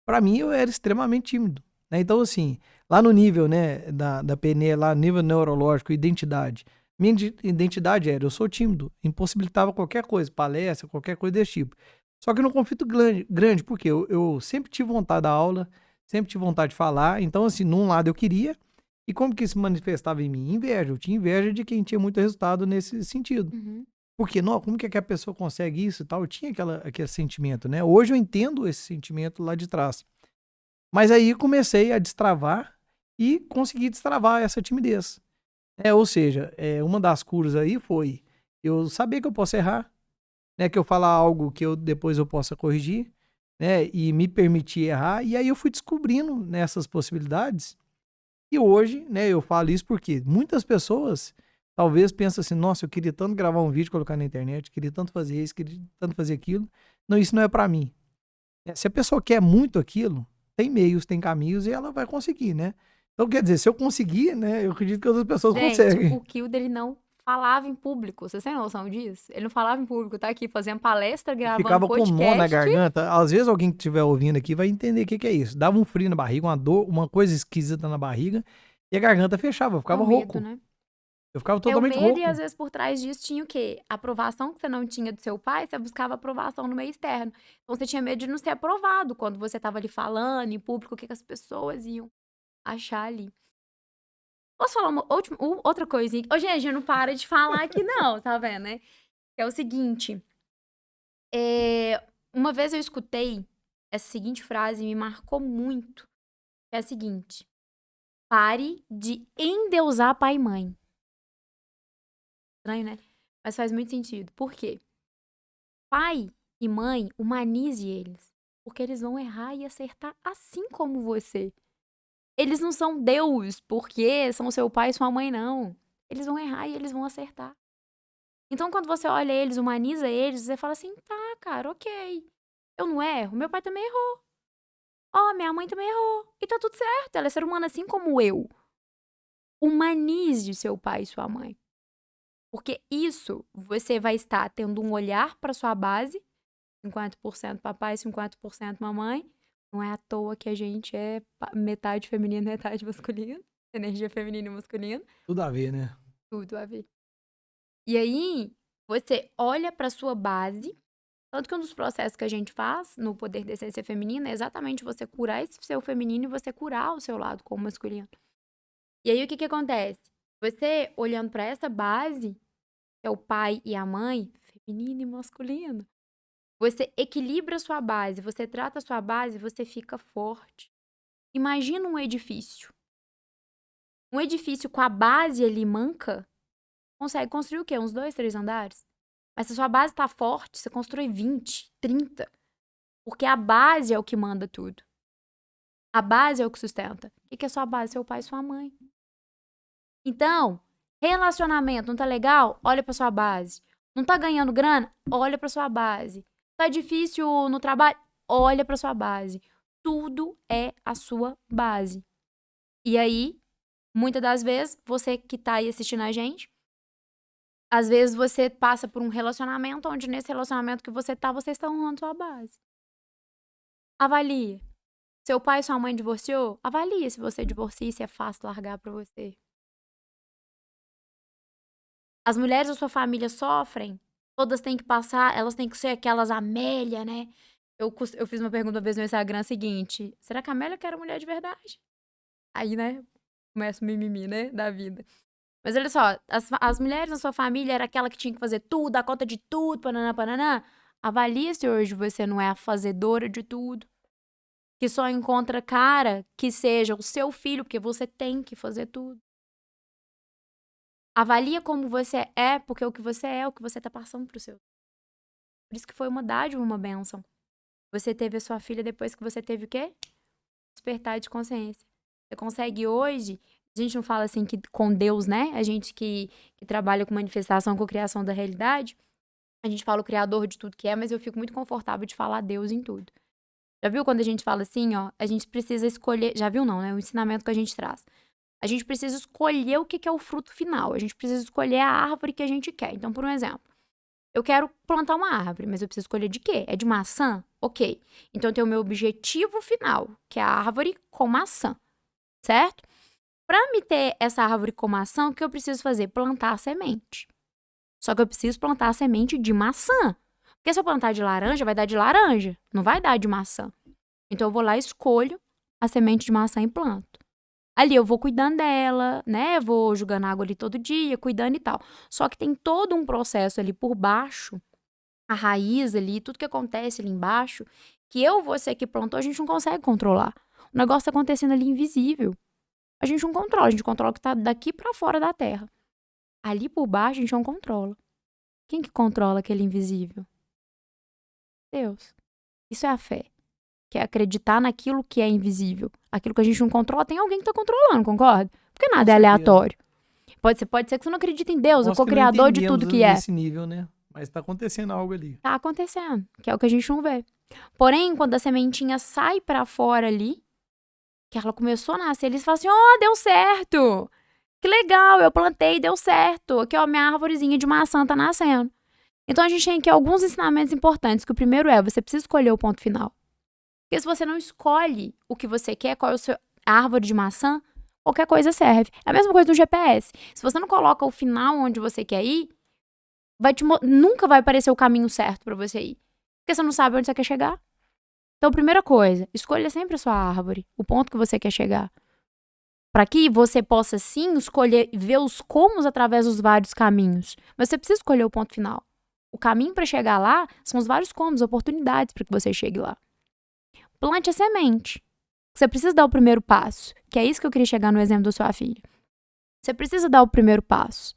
Para mim, eu era extremamente tímido, né? Então, assim, lá no nível, né, da PNL, lá no nível neurológico, identidade. Minha identidade era, eu sou tímido, impossibilitava qualquer coisa, palestra, qualquer coisa desse tipo. Só que num conflito grande, porque eu sempre tive vontade da aula, sempre tive vontade de falar, então, assim, num lado eu queria, e como que isso manifestava em mim? Inveja, eu tinha inveja de quem tinha muito resultado nesse sentido. Uhum. Porque, não, como que a pessoa consegue isso e tal? Eu tinha aquele sentimento, né? Hoje eu entendo esse sentimento lá de trás. Mas aí comecei a destravar e consegui destravar essa timidez. Ou seja, uma das curas aí foi eu saber que eu posso errar, né? Que eu falar algo que depois eu possa corrigir, né? E me permitir errar. E aí eu fui descobrindo nessas possibilidades. E hoje, né, eu falo isso porque muitas pessoas talvez pensam assim, nossa, eu queria tanto gravar um vídeo e colocar na internet, queria tanto fazer isso, queria tanto fazer aquilo. Não, isso não é pra mim. Se a pessoa quer muito aquilo, tem meios, tem caminhos e ela vai conseguir, né? Então, quer dizer, se eu conseguir, né, eu acredito que outras pessoas Gente, conseguem. o Kilder, ele não falava em público. Vocês têm noção disso? Ele não falava em público, tá aqui fazendo palestra, gravando Ficava com nó na podcast. garganta. Às vezes alguém que estiver ouvindo aqui vai entender o que que é isso. Dava um frio na barriga, uma dor, uma coisa esquisita na barriga e a garganta fechava, eu É ficava o medo, rouco. né? Eu ficava É o totalmente medo e às rouco. vezes por trás disso tinha o quê? A aprovação que você não tinha do seu pai, você buscava aprovação no meio externo. Então você tinha medo de não ser aprovado quando você tava ali falando em público, o que que as pessoas iam achar ali. Posso falar uma outra coisinha? Ô, gente, não para de falar aqui não, tá vendo, né? É o seguinte, uma vez eu escutei essa seguinte frase e me marcou muito, que é a seguinte: pare de endeusar pai e mãe. Estranho, né? Mas faz muito sentido. Por quê? Pai e mãe, humanize eles, porque eles vão errar e acertar assim como você. Eles não são Deus, porque são seu pai e sua mãe, não. Eles vão errar e eles vão acertar. Então, quando você olha eles, humaniza eles, você fala assim, tá, cara, ok. Eu não erro? Meu pai também errou. Ó, minha mãe também errou. E tá tudo certo. Ela é ser humana assim como eu. Humanize seu pai e sua mãe. Porque isso, você vai estar tendo um olhar para sua base, 50% papai, 50% mamãe. Não é à toa que a gente é metade feminino, metade masculino. Energia feminina e masculina. Tudo a ver, né? Tudo a ver. E aí, você olha para sua base. Tanto que um dos processos que a gente faz no Poder da Essência Feminina é exatamente você curar esse seu feminino e você curar o seu lado como masculino. E aí, o que acontece? Você, olhando para essa base, que é o pai e a mãe, feminino e masculino, você equilibra a sua base, você trata a sua base, você fica forte. Imagina um edifício. Um edifício com a base ali manca, consegue construir o quê? Uns 2, 3 andares? Mas se a sua base tá forte, você constrói 20, 30. Porque a base é o que manda tudo. A base é o que sustenta. O que é sua base? Seu pai e sua mãe. Então, relacionamento não tá legal? Olha pra sua base. Não tá ganhando grana? Olha pra sua base. Tá difícil no trabalho? Olha pra sua base. Tudo é a sua base. E aí, muitas das vezes, você que tá aí assistindo a gente, às vezes você passa por um relacionamento onde nesse relacionamento que você tá, vocês estão honrando sua base. Avalie. Seu pai e sua mãe divorciou? Avalie se você divorcia e se é fácil largar pra você. As mulheres da sua família sofrem? Todas têm que passar, elas têm que ser aquelas Amélia, né? Eu fiz uma pergunta uma vez no Instagram seguinte: será que a Amélia quer mulher de verdade? Aí, né? Começa o mimimi, né? Da vida. Mas olha só, as mulheres na sua família era aquela que tinha que fazer tudo, dar conta de tudo, pananã, pananã. Avalie se hoje você não é a fazedora de tudo. Que só encontra cara que seja o seu filho, porque você tem que fazer tudo. Avalia como você é, porque o que você é o que você tá passando pro seu. Por isso que foi uma dádiva, uma bênção. Você teve a sua filha depois que você teve o quê? Despertar de consciência. Você consegue hoje, a gente não fala assim que com Deus, né? A gente que trabalha com manifestação, com criação da realidade, a gente fala o criador de tudo que é, mas eu fico muito confortável de falar Deus em tudo. Já viu quando a gente fala assim, ó, a gente precisa escolher, já viu não, né? O ensinamento que a gente traz. A gente precisa escolher o que é o fruto final. A gente precisa escolher a árvore que a gente quer. Então, por um exemplo, eu quero plantar uma árvore, mas eu preciso escolher de quê? É de maçã? Ok. Então, eu tenho o meu objetivo final, que é a árvore com maçã, certo? Para me ter essa árvore com maçã, o que eu preciso fazer? Plantar a semente. Só que eu preciso plantar a semente de maçã. Porque se eu plantar de laranja, vai dar de laranja, não vai dar de maçã. Então, eu vou lá e escolho a semente de maçã e planto. Ali eu vou cuidando dela, né? Vou jogando água ali todo dia, cuidando e tal. Só que tem todo um processo ali por baixo, a raiz ali, tudo que acontece ali embaixo, que você que plantou, a gente não consegue controlar. O negócio tá acontecendo ali invisível. A gente não controla, a gente controla o que tá daqui pra fora da terra. Ali por baixo a gente não controla. Quem que controla aquele invisível? Deus. Isso é a fé. Que é acreditar naquilo que é invisível. Aquilo que a gente não controla, tem alguém que tá controlando, concorda? Porque nada é aleatório. Pode ser que você não acredita em Deus, o co-criador de tudo que é. Nesse nível, né? Mas tá acontecendo algo ali. Tá acontecendo, que é o que a gente não vê. Porém, quando a sementinha sai pra fora ali, que ela começou a nascer, eles falam assim, deu certo! Que legal, eu plantei, deu certo. Aqui, ó, minha árvorezinha de maçã tá nascendo. Então, a gente tem aqui alguns ensinamentos importantes, que o primeiro é, você precisa escolher o ponto final. Porque se você não escolhe o que você quer, qual é a árvore de maçã, qualquer coisa serve. É a mesma coisa do GPS. Se você não coloca o final onde você quer ir, nunca vai aparecer o caminho certo pra você ir. Porque você não sabe onde você quer chegar. Então, primeira coisa, escolha sempre a sua árvore, o ponto que você quer chegar. Para que você possa, sim, escolher, ver os comos através dos vários caminhos. Mas você precisa escolher o ponto final. O caminho para chegar lá são os vários comos, oportunidades para que você chegue lá. Plante a semente. Você precisa dar o primeiro passo, que é isso que eu queria chegar no exemplo da sua filha. Você precisa dar o primeiro passo.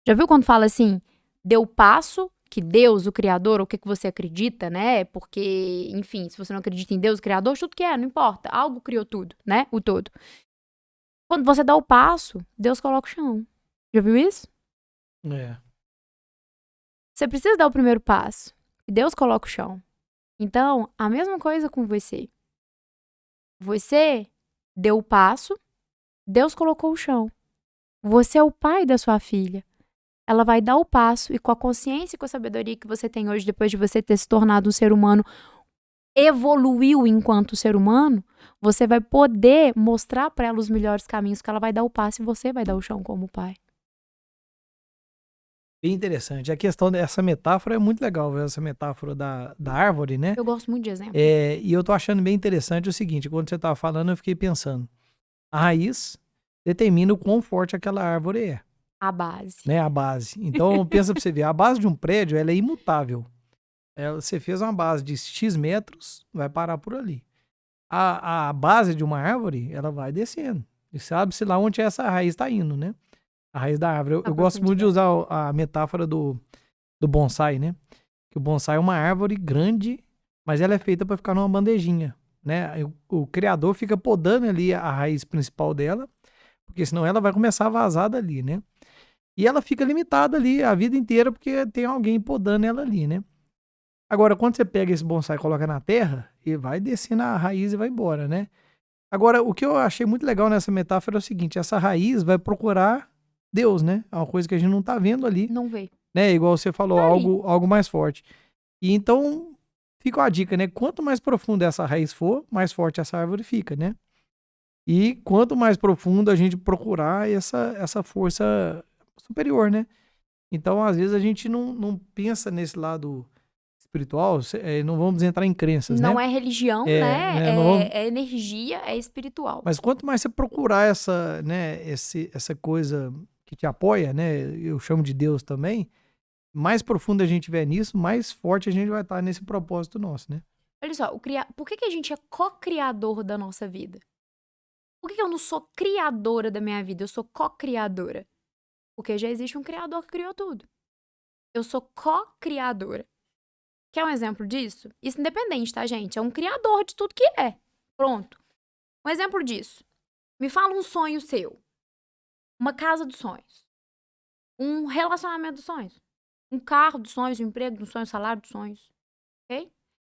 Já viu quando fala assim, dê o passo que Deus, o Criador, o que você acredita, né? Porque, enfim, se você não acredita em Deus, o Criador, tudo que é, não importa. Algo criou tudo, né? O todo. Quando você dá o passo, Deus coloca o chão. Já viu isso? É. Você precisa dar o primeiro passo. E Deus coloca o chão. Então, a mesma coisa com você. Você deu o passo, Deus colocou o chão. Você é o pai da sua filha. Ela vai dar o passo e com a consciência e com a sabedoria que você tem hoje, depois de você ter se tornado um ser humano, evoluiu enquanto ser humano, você vai poder mostrar para ela os melhores caminhos, que ela vai dar o passo e você vai dar o chão como pai. Bem interessante. A questão dessa metáfora é muito legal, viu? Essa metáfora da árvore, né? Eu gosto muito de exemplo. E eu tô achando bem interessante o seguinte, quando você tava falando, eu fiquei pensando. A raiz determina o quão forte aquela árvore é, A base. né? A base. Então, pensa pra você ver, a base de um prédio, ela é imutável. Você fez uma base de X metros, vai parar por ali. A base de uma árvore, ela vai descendo. E sabe-se lá onde essa raiz está indo, né? A raiz da árvore. Eu gosto muito de usar a metáfora do bonsai, né? Que o bonsai é uma árvore grande, mas ela é feita para ficar numa bandejinha, né? O criador fica podando ali a raiz principal dela, porque senão ela vai começar a vazar dali, né? E ela fica limitada ali a vida inteira porque tem alguém podando ela ali, né? Agora, quando você pega esse bonsai e coloca na terra, ele vai descendo a raiz e vai embora, né? Agora, o que eu achei muito legal nessa metáfora é o seguinte, essa raiz vai procurar Deus, né? É uma coisa que a gente não tá vendo ali, Não vê. né? Igual você falou, Tá aí. algo mais forte. E então, fica a dica, né? Quanto mais profunda essa raiz for, mais forte essa árvore fica, né? E quanto mais profundo a gente procurar essa força superior, né? Então, às vezes, a gente não pensa nesse lado espiritual, não vamos entrar em crenças, Não né? é religião, né, né? não vamos- É energia, é espiritual. Mas quanto mais você procurar essa coisa que te apoia, né? Eu chamo de Deus também, mais profundo a gente tiver nisso, mais forte a gente vai estar nesse propósito nosso, né? Olha só, por que a gente é co-criador da nossa vida? Por que eu não sou criadora da minha vida? Eu sou co-criadora. Porque já existe um criador que criou tudo. Eu sou co-criadora. Quer um exemplo disso? Isso independente, tá, gente? É um criador de tudo que é. Pronto. Um exemplo disso. Me fala um sonho seu. Uma casa dos sonhos. Um relacionamento dos sonhos. Um carro dos sonhos, um emprego dos sonhos, um salário dos sonhos. Ok?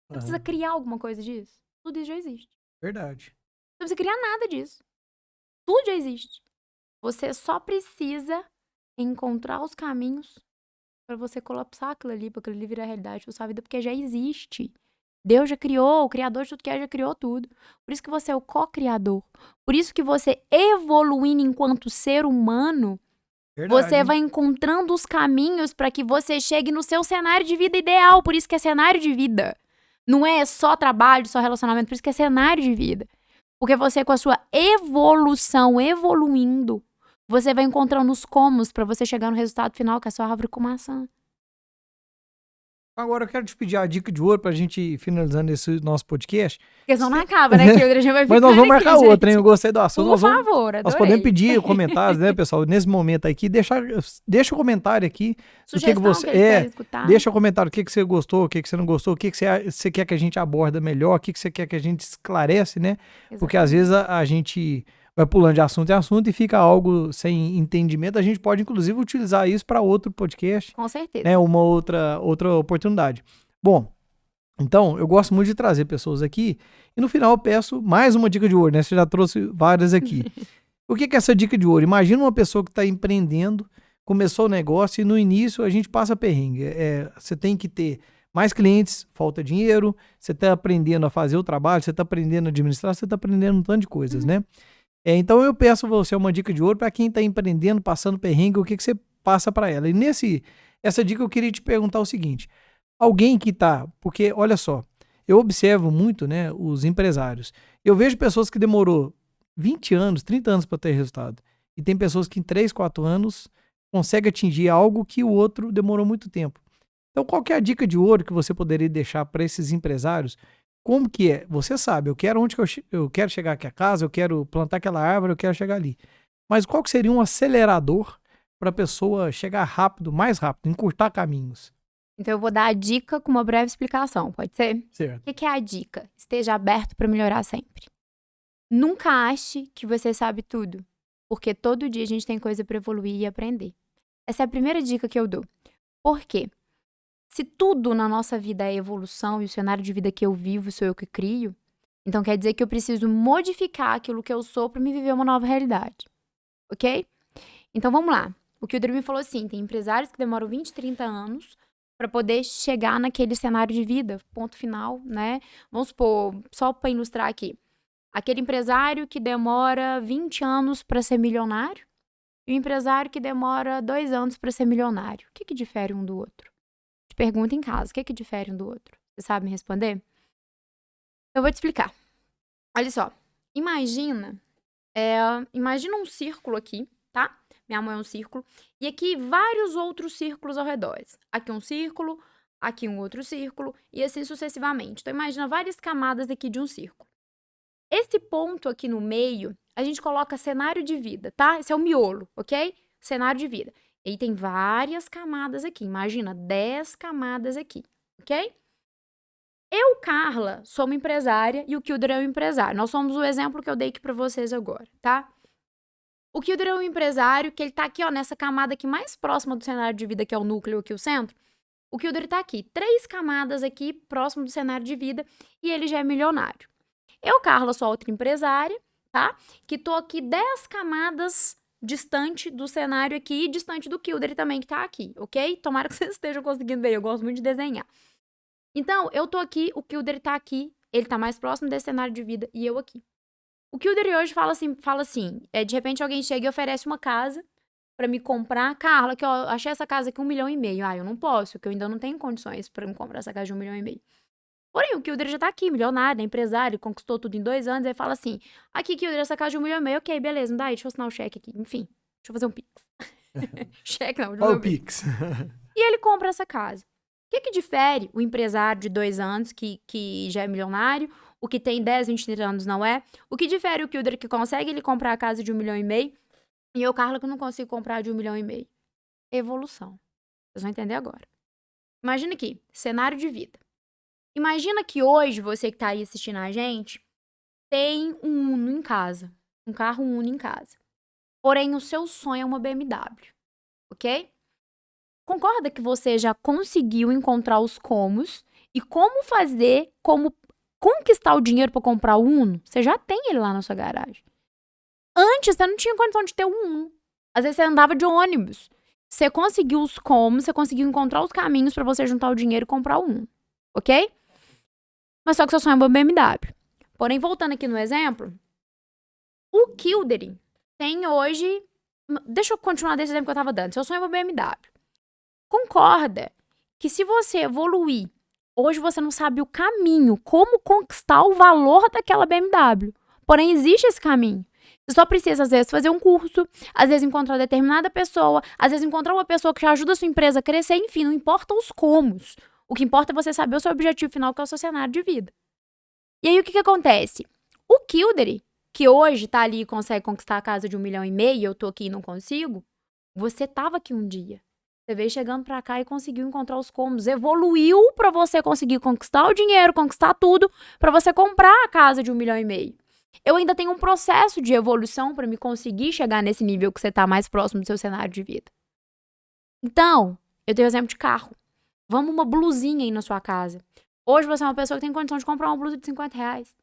Você precisa criar alguma coisa disso? Tudo isso já existe. Verdade. Não precisa criar nada disso. Tudo já existe. Você só precisa encontrar os caminhos para você colapsar aquilo ali, para aquilo ali virar realidade da sua vida, porque já existe. Deus já criou, o criador de tudo que é, já criou tudo. Por isso que você é o co-criador. Por isso que você, evoluindo enquanto ser humano, Verdade. você vai encontrando os caminhos para que você chegue no seu cenário de vida ideal. Por isso que é cenário de vida. Não é só trabalho, só relacionamento. Por isso que é cenário de vida. Porque você, com a sua evolução, evoluindo, você vai encontrando os comos para você chegar no resultado final, que é a sua árvore com maçã. Agora eu quero te pedir a dica de ouro pra gente ir finalizando esse nosso podcast. Porque senão não acaba, né? Que a gente vai Mas nós vamos marcar aqui, outra, hein? Eu gente. gostei do assunto. Por favor, Nós adorei. podemos pedir comentários, né, pessoal? Nesse momento aqui, deixa o comentário aqui. Sugestão do que você que eles querem escutar. Deixa o comentário o que você gostou, o que você não gostou, o que você quer que a gente aborda melhor, o que você quer que a gente esclarece, né? Exatamente. Porque às vezes a gente vai pulando de assunto em assunto e fica algo sem entendimento. A gente pode, inclusive, utilizar isso para outro podcast. Com certeza. Né? Uma outra oportunidade. Bom, então, eu gosto muito de trazer pessoas aqui e no final eu peço mais uma dica de ouro, né? Você já trouxe várias aqui. O que é essa dica de ouro? Imagina uma pessoa que está empreendendo, começou o negócio e no início a gente passa perrengue. Você tem que ter mais clientes, falta dinheiro, você está aprendendo a fazer o trabalho, você está aprendendo a administrar, você está aprendendo um tanto de coisas, né? Então eu peço a você uma dica de ouro para quem está empreendendo, passando perrengue, o que você passa para ela. E essa dica eu queria te perguntar o seguinte. Alguém que tá, porque olha só, eu observo muito, né, os empresários. Eu vejo pessoas que demorou 20 anos, 30 anos para ter resultado. E tem pessoas que em 3, 4 anos conseguem atingir algo que o outro demorou muito tempo. Então, qual que é a dica de ouro que você poderia deixar para esses empresários? Como que é? Você sabe, eu quero onde que eu quero chegar aqui a casa, eu quero plantar aquela árvore, eu quero chegar ali. Mas qual que seria um acelerador para a pessoa chegar rápido, mais rápido, encurtar caminhos? Então eu vou dar a dica com uma breve explicação, pode ser? Certo. O que é a dica? Esteja aberto para melhorar sempre. Nunca ache que você sabe tudo, porque todo dia a gente tem coisa para evoluir e aprender. Essa é a primeira dica que eu dou. Por quê? Se tudo na nossa vida é evolução e o cenário de vida que eu vivo sou eu que crio, então quer dizer que eu preciso modificar aquilo que eu sou para me viver uma nova realidade, ok? Então vamos lá. O que o Drew me falou assim, tem empresários que demoram 20, 30 anos para poder chegar naquele cenário de vida, ponto final, né? Vamos supor, só para ilustrar aqui, aquele empresário que demora 20 anos para ser milionário e o empresário que demora 2 anos para ser milionário. O que difere um do outro? Te pergunta em casa, o que difere um do outro? Você sabe me responder? Eu vou te explicar. Olha só, imagina um círculo aqui, tá? Minha mão é um círculo. E aqui vários outros círculos ao redor. Aqui um círculo, aqui um outro círculo e assim sucessivamente. Então imagina várias camadas aqui de um círculo. Esse ponto aqui no meio, a gente coloca cenário de vida, tá? Esse é o miolo, ok? Cenário de vida. E aí tem várias camadas aqui. Imagina 10 camadas aqui, ok? Eu, Carla, sou uma empresária e o Kilder é um empresário. Nós somos o exemplo que eu dei aqui pra vocês agora, tá? O Kilder é um empresário que ele tá aqui, ó, nessa camada aqui mais próxima do cenário de vida, que é o núcleo aqui, o centro. O Kilder tá aqui, 3 camadas aqui próximo do cenário de vida e ele já é milionário. Eu, Carla, sou outra empresária, tá? Que tô aqui 10 camadas distante do cenário aqui e distante do Kilder também que tá aqui, ok? Tomara que vocês estejam conseguindo ver, eu gosto muito de desenhar. Então, eu tô aqui, o Kilder tá aqui, ele tá mais próximo desse cenário de vida e eu aqui. O Kilder hoje fala assim, de repente alguém chega e oferece uma casa pra me comprar. Carla, que eu achei essa casa aqui 1,5 milhão. Ah, eu não posso, porque eu ainda não tenho condições pra me comprar essa casa de 1,5 milhão. Porém, o Kilder já tá aqui, milionário, empresário, conquistou tudo em 2 anos, aí fala assim, aqui, Kilder, essa casa de 1,5 milhão, ok, beleza, me dá aí, deixa eu assinar o cheque aqui. Enfim, deixa eu fazer um pix. Cheque não, deixa eu Olha fazer o um pix. Pix. E ele compra essa casa. O que difere o empresário de 2 anos, que já é milionário, o que tem 10, 20, 30 anos não é? O que difere o Kilder que consegue ele comprar a casa de 1,5 milhão e eu, Carla, que não consigo comprar de 1,5 milhão? Evolução. Vocês vão entender agora. Imagina aqui, cenário de vida. Imagina que hoje, você que tá aí assistindo a gente, tem um Uno em casa. Um carro Uno em casa. Porém, o seu sonho é uma BMW, ok? Concorda que você já conseguiu encontrar os comos e como fazer, como conquistar o dinheiro para comprar o Uno? Você já tem ele lá na sua garagem. Antes, você não tinha condição de ter um Uno. Às vezes, você andava de ônibus. Você conseguiu os comos, você conseguiu encontrar os caminhos para você juntar o dinheiro e comprar o Uno, ok? Mas só que seu sonho é uma BMW. Porém, voltando aqui no exemplo, o Kilder tem hoje... Deixa eu continuar desse exemplo que eu tava dando. Seu sonho é uma BMW. Concorda que se você evoluir, hoje você não sabe o caminho, como conquistar o valor daquela BMW. Porém, existe esse caminho. Você só precisa, às vezes, fazer um curso, às vezes encontrar determinada pessoa, às vezes encontrar uma pessoa que já ajuda a sua empresa a crescer, enfim, não importa os comos. O que importa é você saber o seu objetivo final, que é o seu cenário de vida. E aí, o que acontece? O Kilder, que hoje tá ali e consegue conquistar a casa de 1,5 milhão, eu tô aqui e não consigo, você tava aqui um dia. Você veio chegando pra cá e conseguiu encontrar os comos. Evoluiu pra você conseguir conquistar o dinheiro, conquistar tudo, pra você comprar a casa de 1,5 milhão. Eu ainda tenho um processo de evolução pra me conseguir chegar nesse nível que você tá mais próximo do seu cenário de vida. Então, eu tenho exemplo de carro. Vamos uma blusinha aí na sua casa. Hoje você é uma pessoa que tem condição de comprar uma blusa de 50 reais.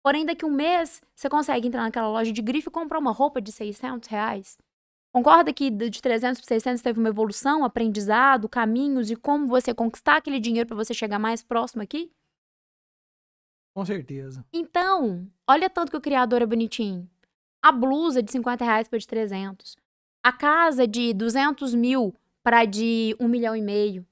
Porém, daqui 1 mês, você consegue entrar naquela loja de grife e comprar uma roupa de 600 reais. Concorda que de 300 para 600 teve uma evolução, aprendizado, caminhos e como você conquistar aquele dinheiro para você chegar mais próximo aqui? Com certeza. Então, olha tanto que o criador é bonitinho. A blusa de 50 reais para de 300. A casa de 200 mil para de 1,5 milhão.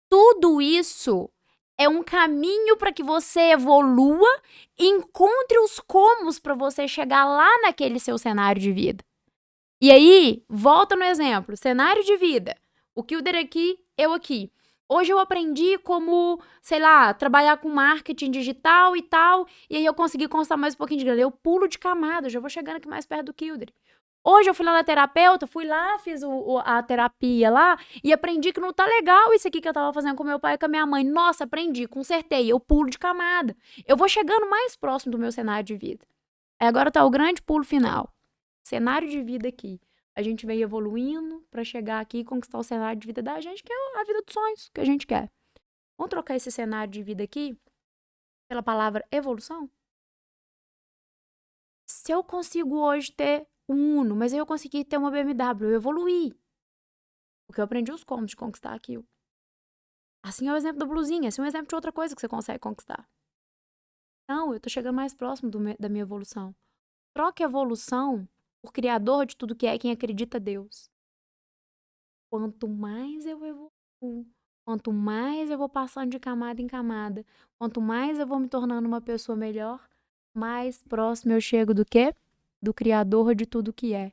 Tudo isso é um caminho para que você evolua e encontre os comos para você chegar lá naquele seu cenário de vida. E aí, volta no exemplo, cenário de vida. O Kilder aqui, eu aqui. Hoje eu aprendi como, sei lá, trabalhar com marketing digital e tal, e aí eu consegui conquistar mais um pouquinho de grana. Eu pulo de camada, eu já vou chegando aqui mais perto do Kilder. Hoje eu fui lá na terapeuta, fiz a terapia lá e aprendi que não tá legal isso aqui que eu tava fazendo com meu pai e com a minha mãe. Nossa, aprendi, consertei, eu pulo de camada. Eu vou chegando mais próximo do meu cenário de vida. Aí agora tá o grande pulo final. Cenário de vida aqui. A gente vem evoluindo pra chegar aqui e conquistar o cenário de vida da gente, que é a vida dos sonhos que a gente quer. Vamos trocar esse cenário de vida aqui pela palavra evolução? Se eu consigo hoje ter um Uno, mas aí eu consegui ter uma BMW, eu evoluí. Porque eu aprendi os como de conquistar aquilo. Assim é o exemplo da blusinha, assim é um exemplo de outra coisa que você consegue conquistar. Não, eu tô chegando mais próximo da minha evolução. Troque evolução por criador de tudo que é quem acredita Deus. Quanto mais eu evoluo, quanto mais eu vou passando de camada em camada, quanto mais eu vou me tornando uma pessoa melhor, mais próximo eu chego do quê? Do criador de tudo que é.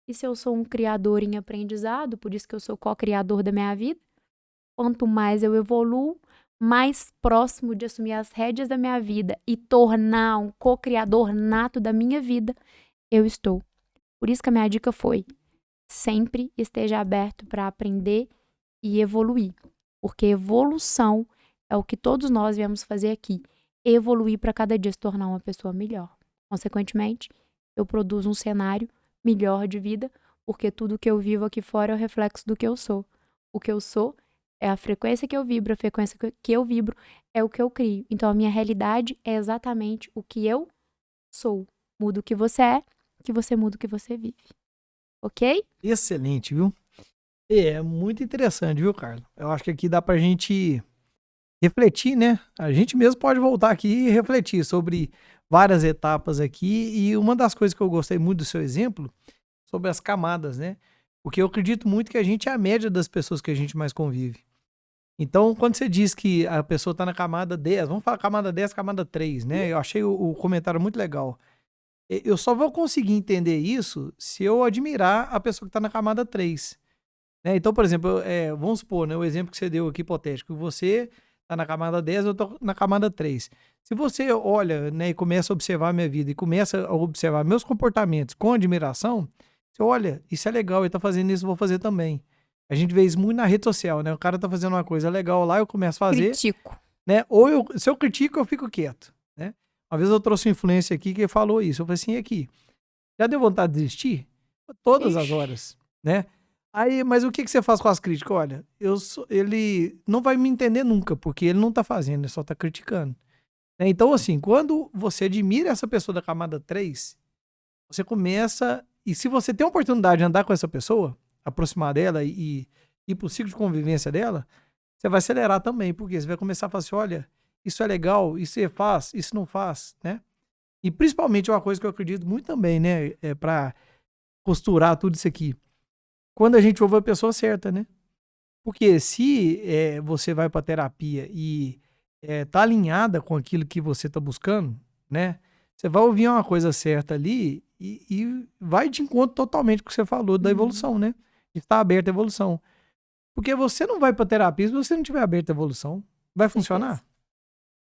E se eu sou um criador em aprendizado, por isso que eu sou co-criador da minha vida, quanto mais eu evoluo, mais próximo de assumir as rédeas da minha vida e tornar um co-criador nato da minha vida, eu estou. Por isso que a minha dica foi: sempre esteja aberto para aprender e evoluir. Porque evolução é o que todos nós viemos fazer aqui. Evoluir para cada dia se tornar uma pessoa melhor. Consequentemente, eu produzo um cenário melhor de vida, porque tudo que eu vivo aqui fora é o reflexo do que eu sou. O que eu sou é a frequência que eu vibro, a frequência que eu vibro é o que eu crio. Então, a minha realidade é exatamente o que eu sou. Muda o que você é, que você muda o que você vive. Ok? Excelente, viu? É muito interessante, viu, Carla? Eu acho que aqui dá pra gente refletir, né? A gente mesmo pode voltar aqui e refletir sobre várias etapas aqui. E uma das coisas que eu gostei muito do seu exemplo, sobre as camadas, né? Porque eu acredito muito que a gente é a média das pessoas que a gente mais convive. Então, quando você diz que a pessoa tá na camada 10, vamos falar camada 10, camada 3, né? Eu achei o comentário muito legal. Eu só vou conseguir entender isso se eu admirar a pessoa que tá na camada 3. Né? Então, por exemplo, vamos supor, né, o exemplo que você deu aqui hipotético, você está na camada 10, eu estou na camada 3. Se você olha, né, e começa a observar a minha vida e começa a observar meus comportamentos com admiração, você olha, isso é legal, ele está fazendo isso, eu vou fazer também. A gente vê isso muito na rede social, né? O cara tá fazendo uma coisa legal lá, eu começo a fazer, Critico. né? Se eu critico, eu fico quieto, né? Uma vez eu trouxe um influencer aqui que falou isso. Eu falei assim, aqui, já deu vontade de desistir? Todas as horas, né? Aí, mas o que você faz com as críticas? Olha, ele não vai me entender nunca, porque ele não tá fazendo, ele só tá criticando. Né? Então, assim, quando você admira essa pessoa da camada 3, você começa, e se você tem a oportunidade de andar com essa pessoa, aproximar dela e ir pro ciclo de convivência dela, você vai acelerar também, porque você vai começar a falar assim, olha, isso é legal, isso você faz, isso não faz, né? E principalmente uma coisa que eu acredito muito também, né, pra costurar tudo isso aqui, quando a gente ouve a pessoa certa, né? Porque se você vai para terapia e tá alinhada com aquilo que você tá buscando, né? Você vai ouvir uma coisa certa ali e vai de encontro totalmente com o que você falou da evolução, né? De estar aberto à evolução. Porque você não vai para terapia se você não tiver aberto à evolução. Vai funcionar?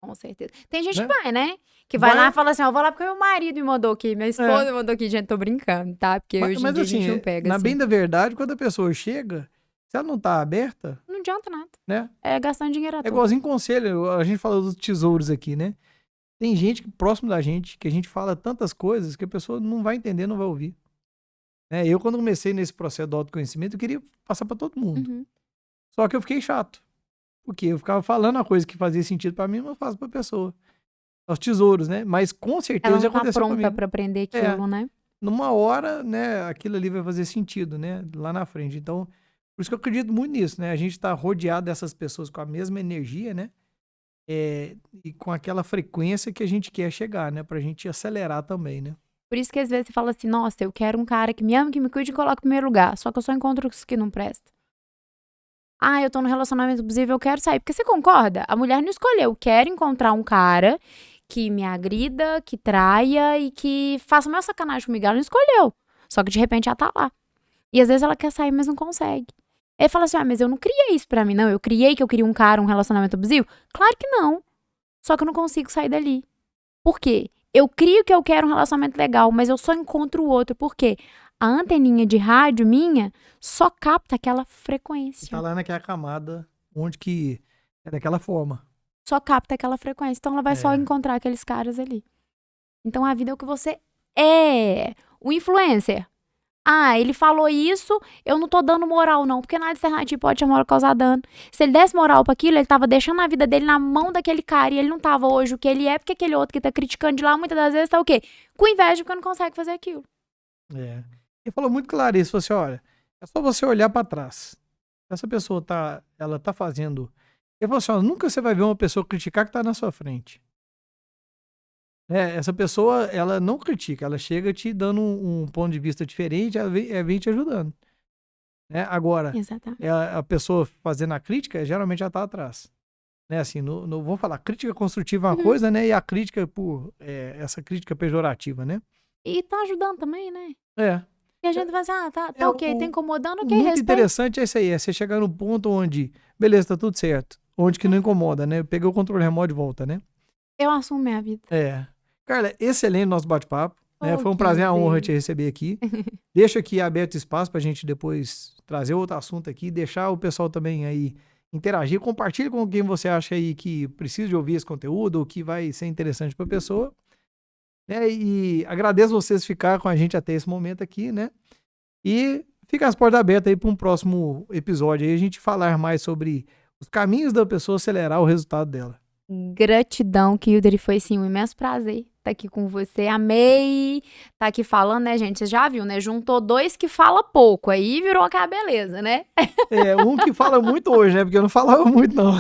Com certeza. Tem gente Né? que vai, né? Que vai lá Vai. e fala assim, ó, eu vou lá porque meu marido me mandou aqui, minha esposa me mandou aqui. Gente, tô brincando, tá? Porque hoje em Mas dia a gente assim, não pega na assim. bem da verdade, quando a pessoa chega, se ela não tá aberta, Não adianta nada. né? É gastando dinheiro à É toa. igualzinho conselho, a gente falou dos tesouros aqui, né? Tem gente próximo da gente, que a gente fala tantas coisas que a pessoa não vai entender, não vai ouvir. Né? Eu, quando comecei nesse processo do autoconhecimento, eu queria passar para todo mundo. Uhum. Só que eu fiquei chato. Porque eu ficava falando a coisa que fazia sentido para mim, mas eu faço pra pessoa. Os tesouros, né? Mas com certeza Ela já não tá aconteceu pronta comigo. pra aprender aquilo, né? Numa hora, né, aquilo ali vai fazer sentido, né? Lá na frente. Então, por isso que eu acredito muito nisso, né? A gente tá rodeado dessas pessoas com a mesma energia, né? E com aquela frequência que a gente quer chegar, né? Pra gente acelerar também, né? Por isso que às vezes você fala assim, nossa, eu quero um cara que me ama, que me cuide e coloque em primeiro lugar. Só que eu só encontro os que não prestam. Ah, eu tô num relacionamento abusivo, eu quero sair. Porque você concorda? A mulher não escolheu. Quero encontrar um cara que me agrida, que traia e que faça a maior sacanagem comigo. Ela não escolheu. Só que de repente ela tá lá. E às vezes ela quer sair, mas não consegue. Aí fala assim, mas eu não criei isso pra mim, não. Eu criei que eu queria um cara, um relacionamento abusivo? Claro que não. Só que eu não consigo sair dali. Por quê? Eu crio que eu quero um relacionamento legal, mas eu só encontro o outro. Por quê? A anteninha de rádio minha só capta aquela frequência. Tá lá naquela camada onde que é daquela forma. Só capta aquela frequência. Então ela vai só encontrar aqueles caras ali. Então a vida é o que você é. O influencer Ah, ele falou isso, eu não tô dando moral não, porque nada alternativo pode chamar moral causar dano. Se ele desse moral pra aquilo, ele tava deixando a vida dele na mão daquele cara e ele não tava hoje o que ele é, porque aquele outro que tá criticando de lá, muitas das vezes tá o quê? Com inveja porque não consegue fazer aquilo. É. Ele falou muito claro isso, falou assim, olha, é só você olhar pra trás. Essa pessoa ela tá fazendo... Ele falou assim, ó, nunca você vai ver uma pessoa criticar que tá na sua frente. Essa pessoa, ela não critica, ela chega te dando um ponto de vista diferente, ela vem te ajudando. Agora, Exatamente. a pessoa fazendo a crítica, geralmente ela tá atrás. Assim, não vou falar, crítica construtiva é uma coisa, né? E a crítica essa crítica pejorativa, né? E tá ajudando também, né? É. E a gente vai assim, tá ok, tá incomodando, ok, Muito respeito. interessante é isso aí, é você chegar no ponto onde, beleza, tá tudo certo. Onde que não incomoda, né? Eu peguei o controle remoto de volta, né? Eu assumo minha vida. Carla, excelente nosso bate-papo. Né? Oh, Foi um prazer, a honra Deus. te receber aqui. Deixa aqui aberto espaço pra gente depois trazer outro assunto aqui, deixar o pessoal também aí interagir, compartilhe com quem você acha aí que precisa de ouvir esse conteúdo ou que vai ser interessante pra pessoa. E agradeço vocês ficar com a gente até esse momento aqui, né? E fica as portas abertas aí para um próximo episódio aí, a gente falar mais sobre os caminhos da pessoa acelerar o resultado dela. Gratidão, Kildare, foi sim um imenso prazer estar aqui com você, amei estar aqui falando, né, gente, você já viu, né, juntou dois que fala pouco, aí virou aquela beleza, né? Um que fala muito hoje, né, porque eu não falava muito não.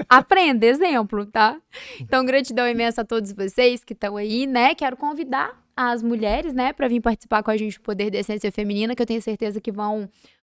Aprenda, exemplo, tá? Então, gratidão imensa a todos vocês que estão aí, né, quero convidar as mulheres, né, para vir participar com a gente do Poder da Essência Feminina, que eu tenho certeza que vão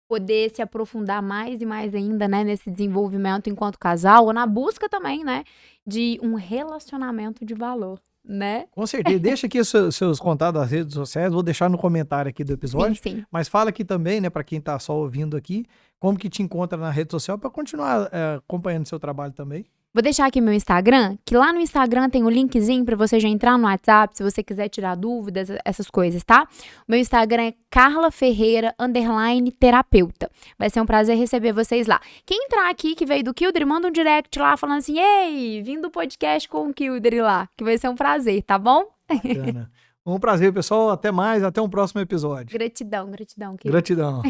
poder se aprofundar mais e mais ainda, né, nesse desenvolvimento enquanto casal, ou na busca também, né, de um relacionamento de valor, né? Com certeza. Deixa aqui seus contatos das redes sociais, vou deixar no comentário aqui do episódio. Sim. Mas fala aqui também, né, para quem tá só ouvindo aqui, como que te encontra na rede social para continuar acompanhando seu trabalho também. Vou deixar aqui meu Instagram, que lá no Instagram tem o linkzinho pra você já entrar no WhatsApp, se você quiser tirar dúvidas, essas coisas, tá? O meu Instagram é carlaferreira_terapeuta. Vai ser um prazer receber vocês lá. Quem entrar aqui, que veio do Kildare, manda um direct lá falando assim, ei, vim do podcast com o Kildare lá, que vai ser um prazer, tá bom? Bacana. Um prazer, pessoal. Até mais, até um próximo episódio. Gratidão, Kildare. Gratidão.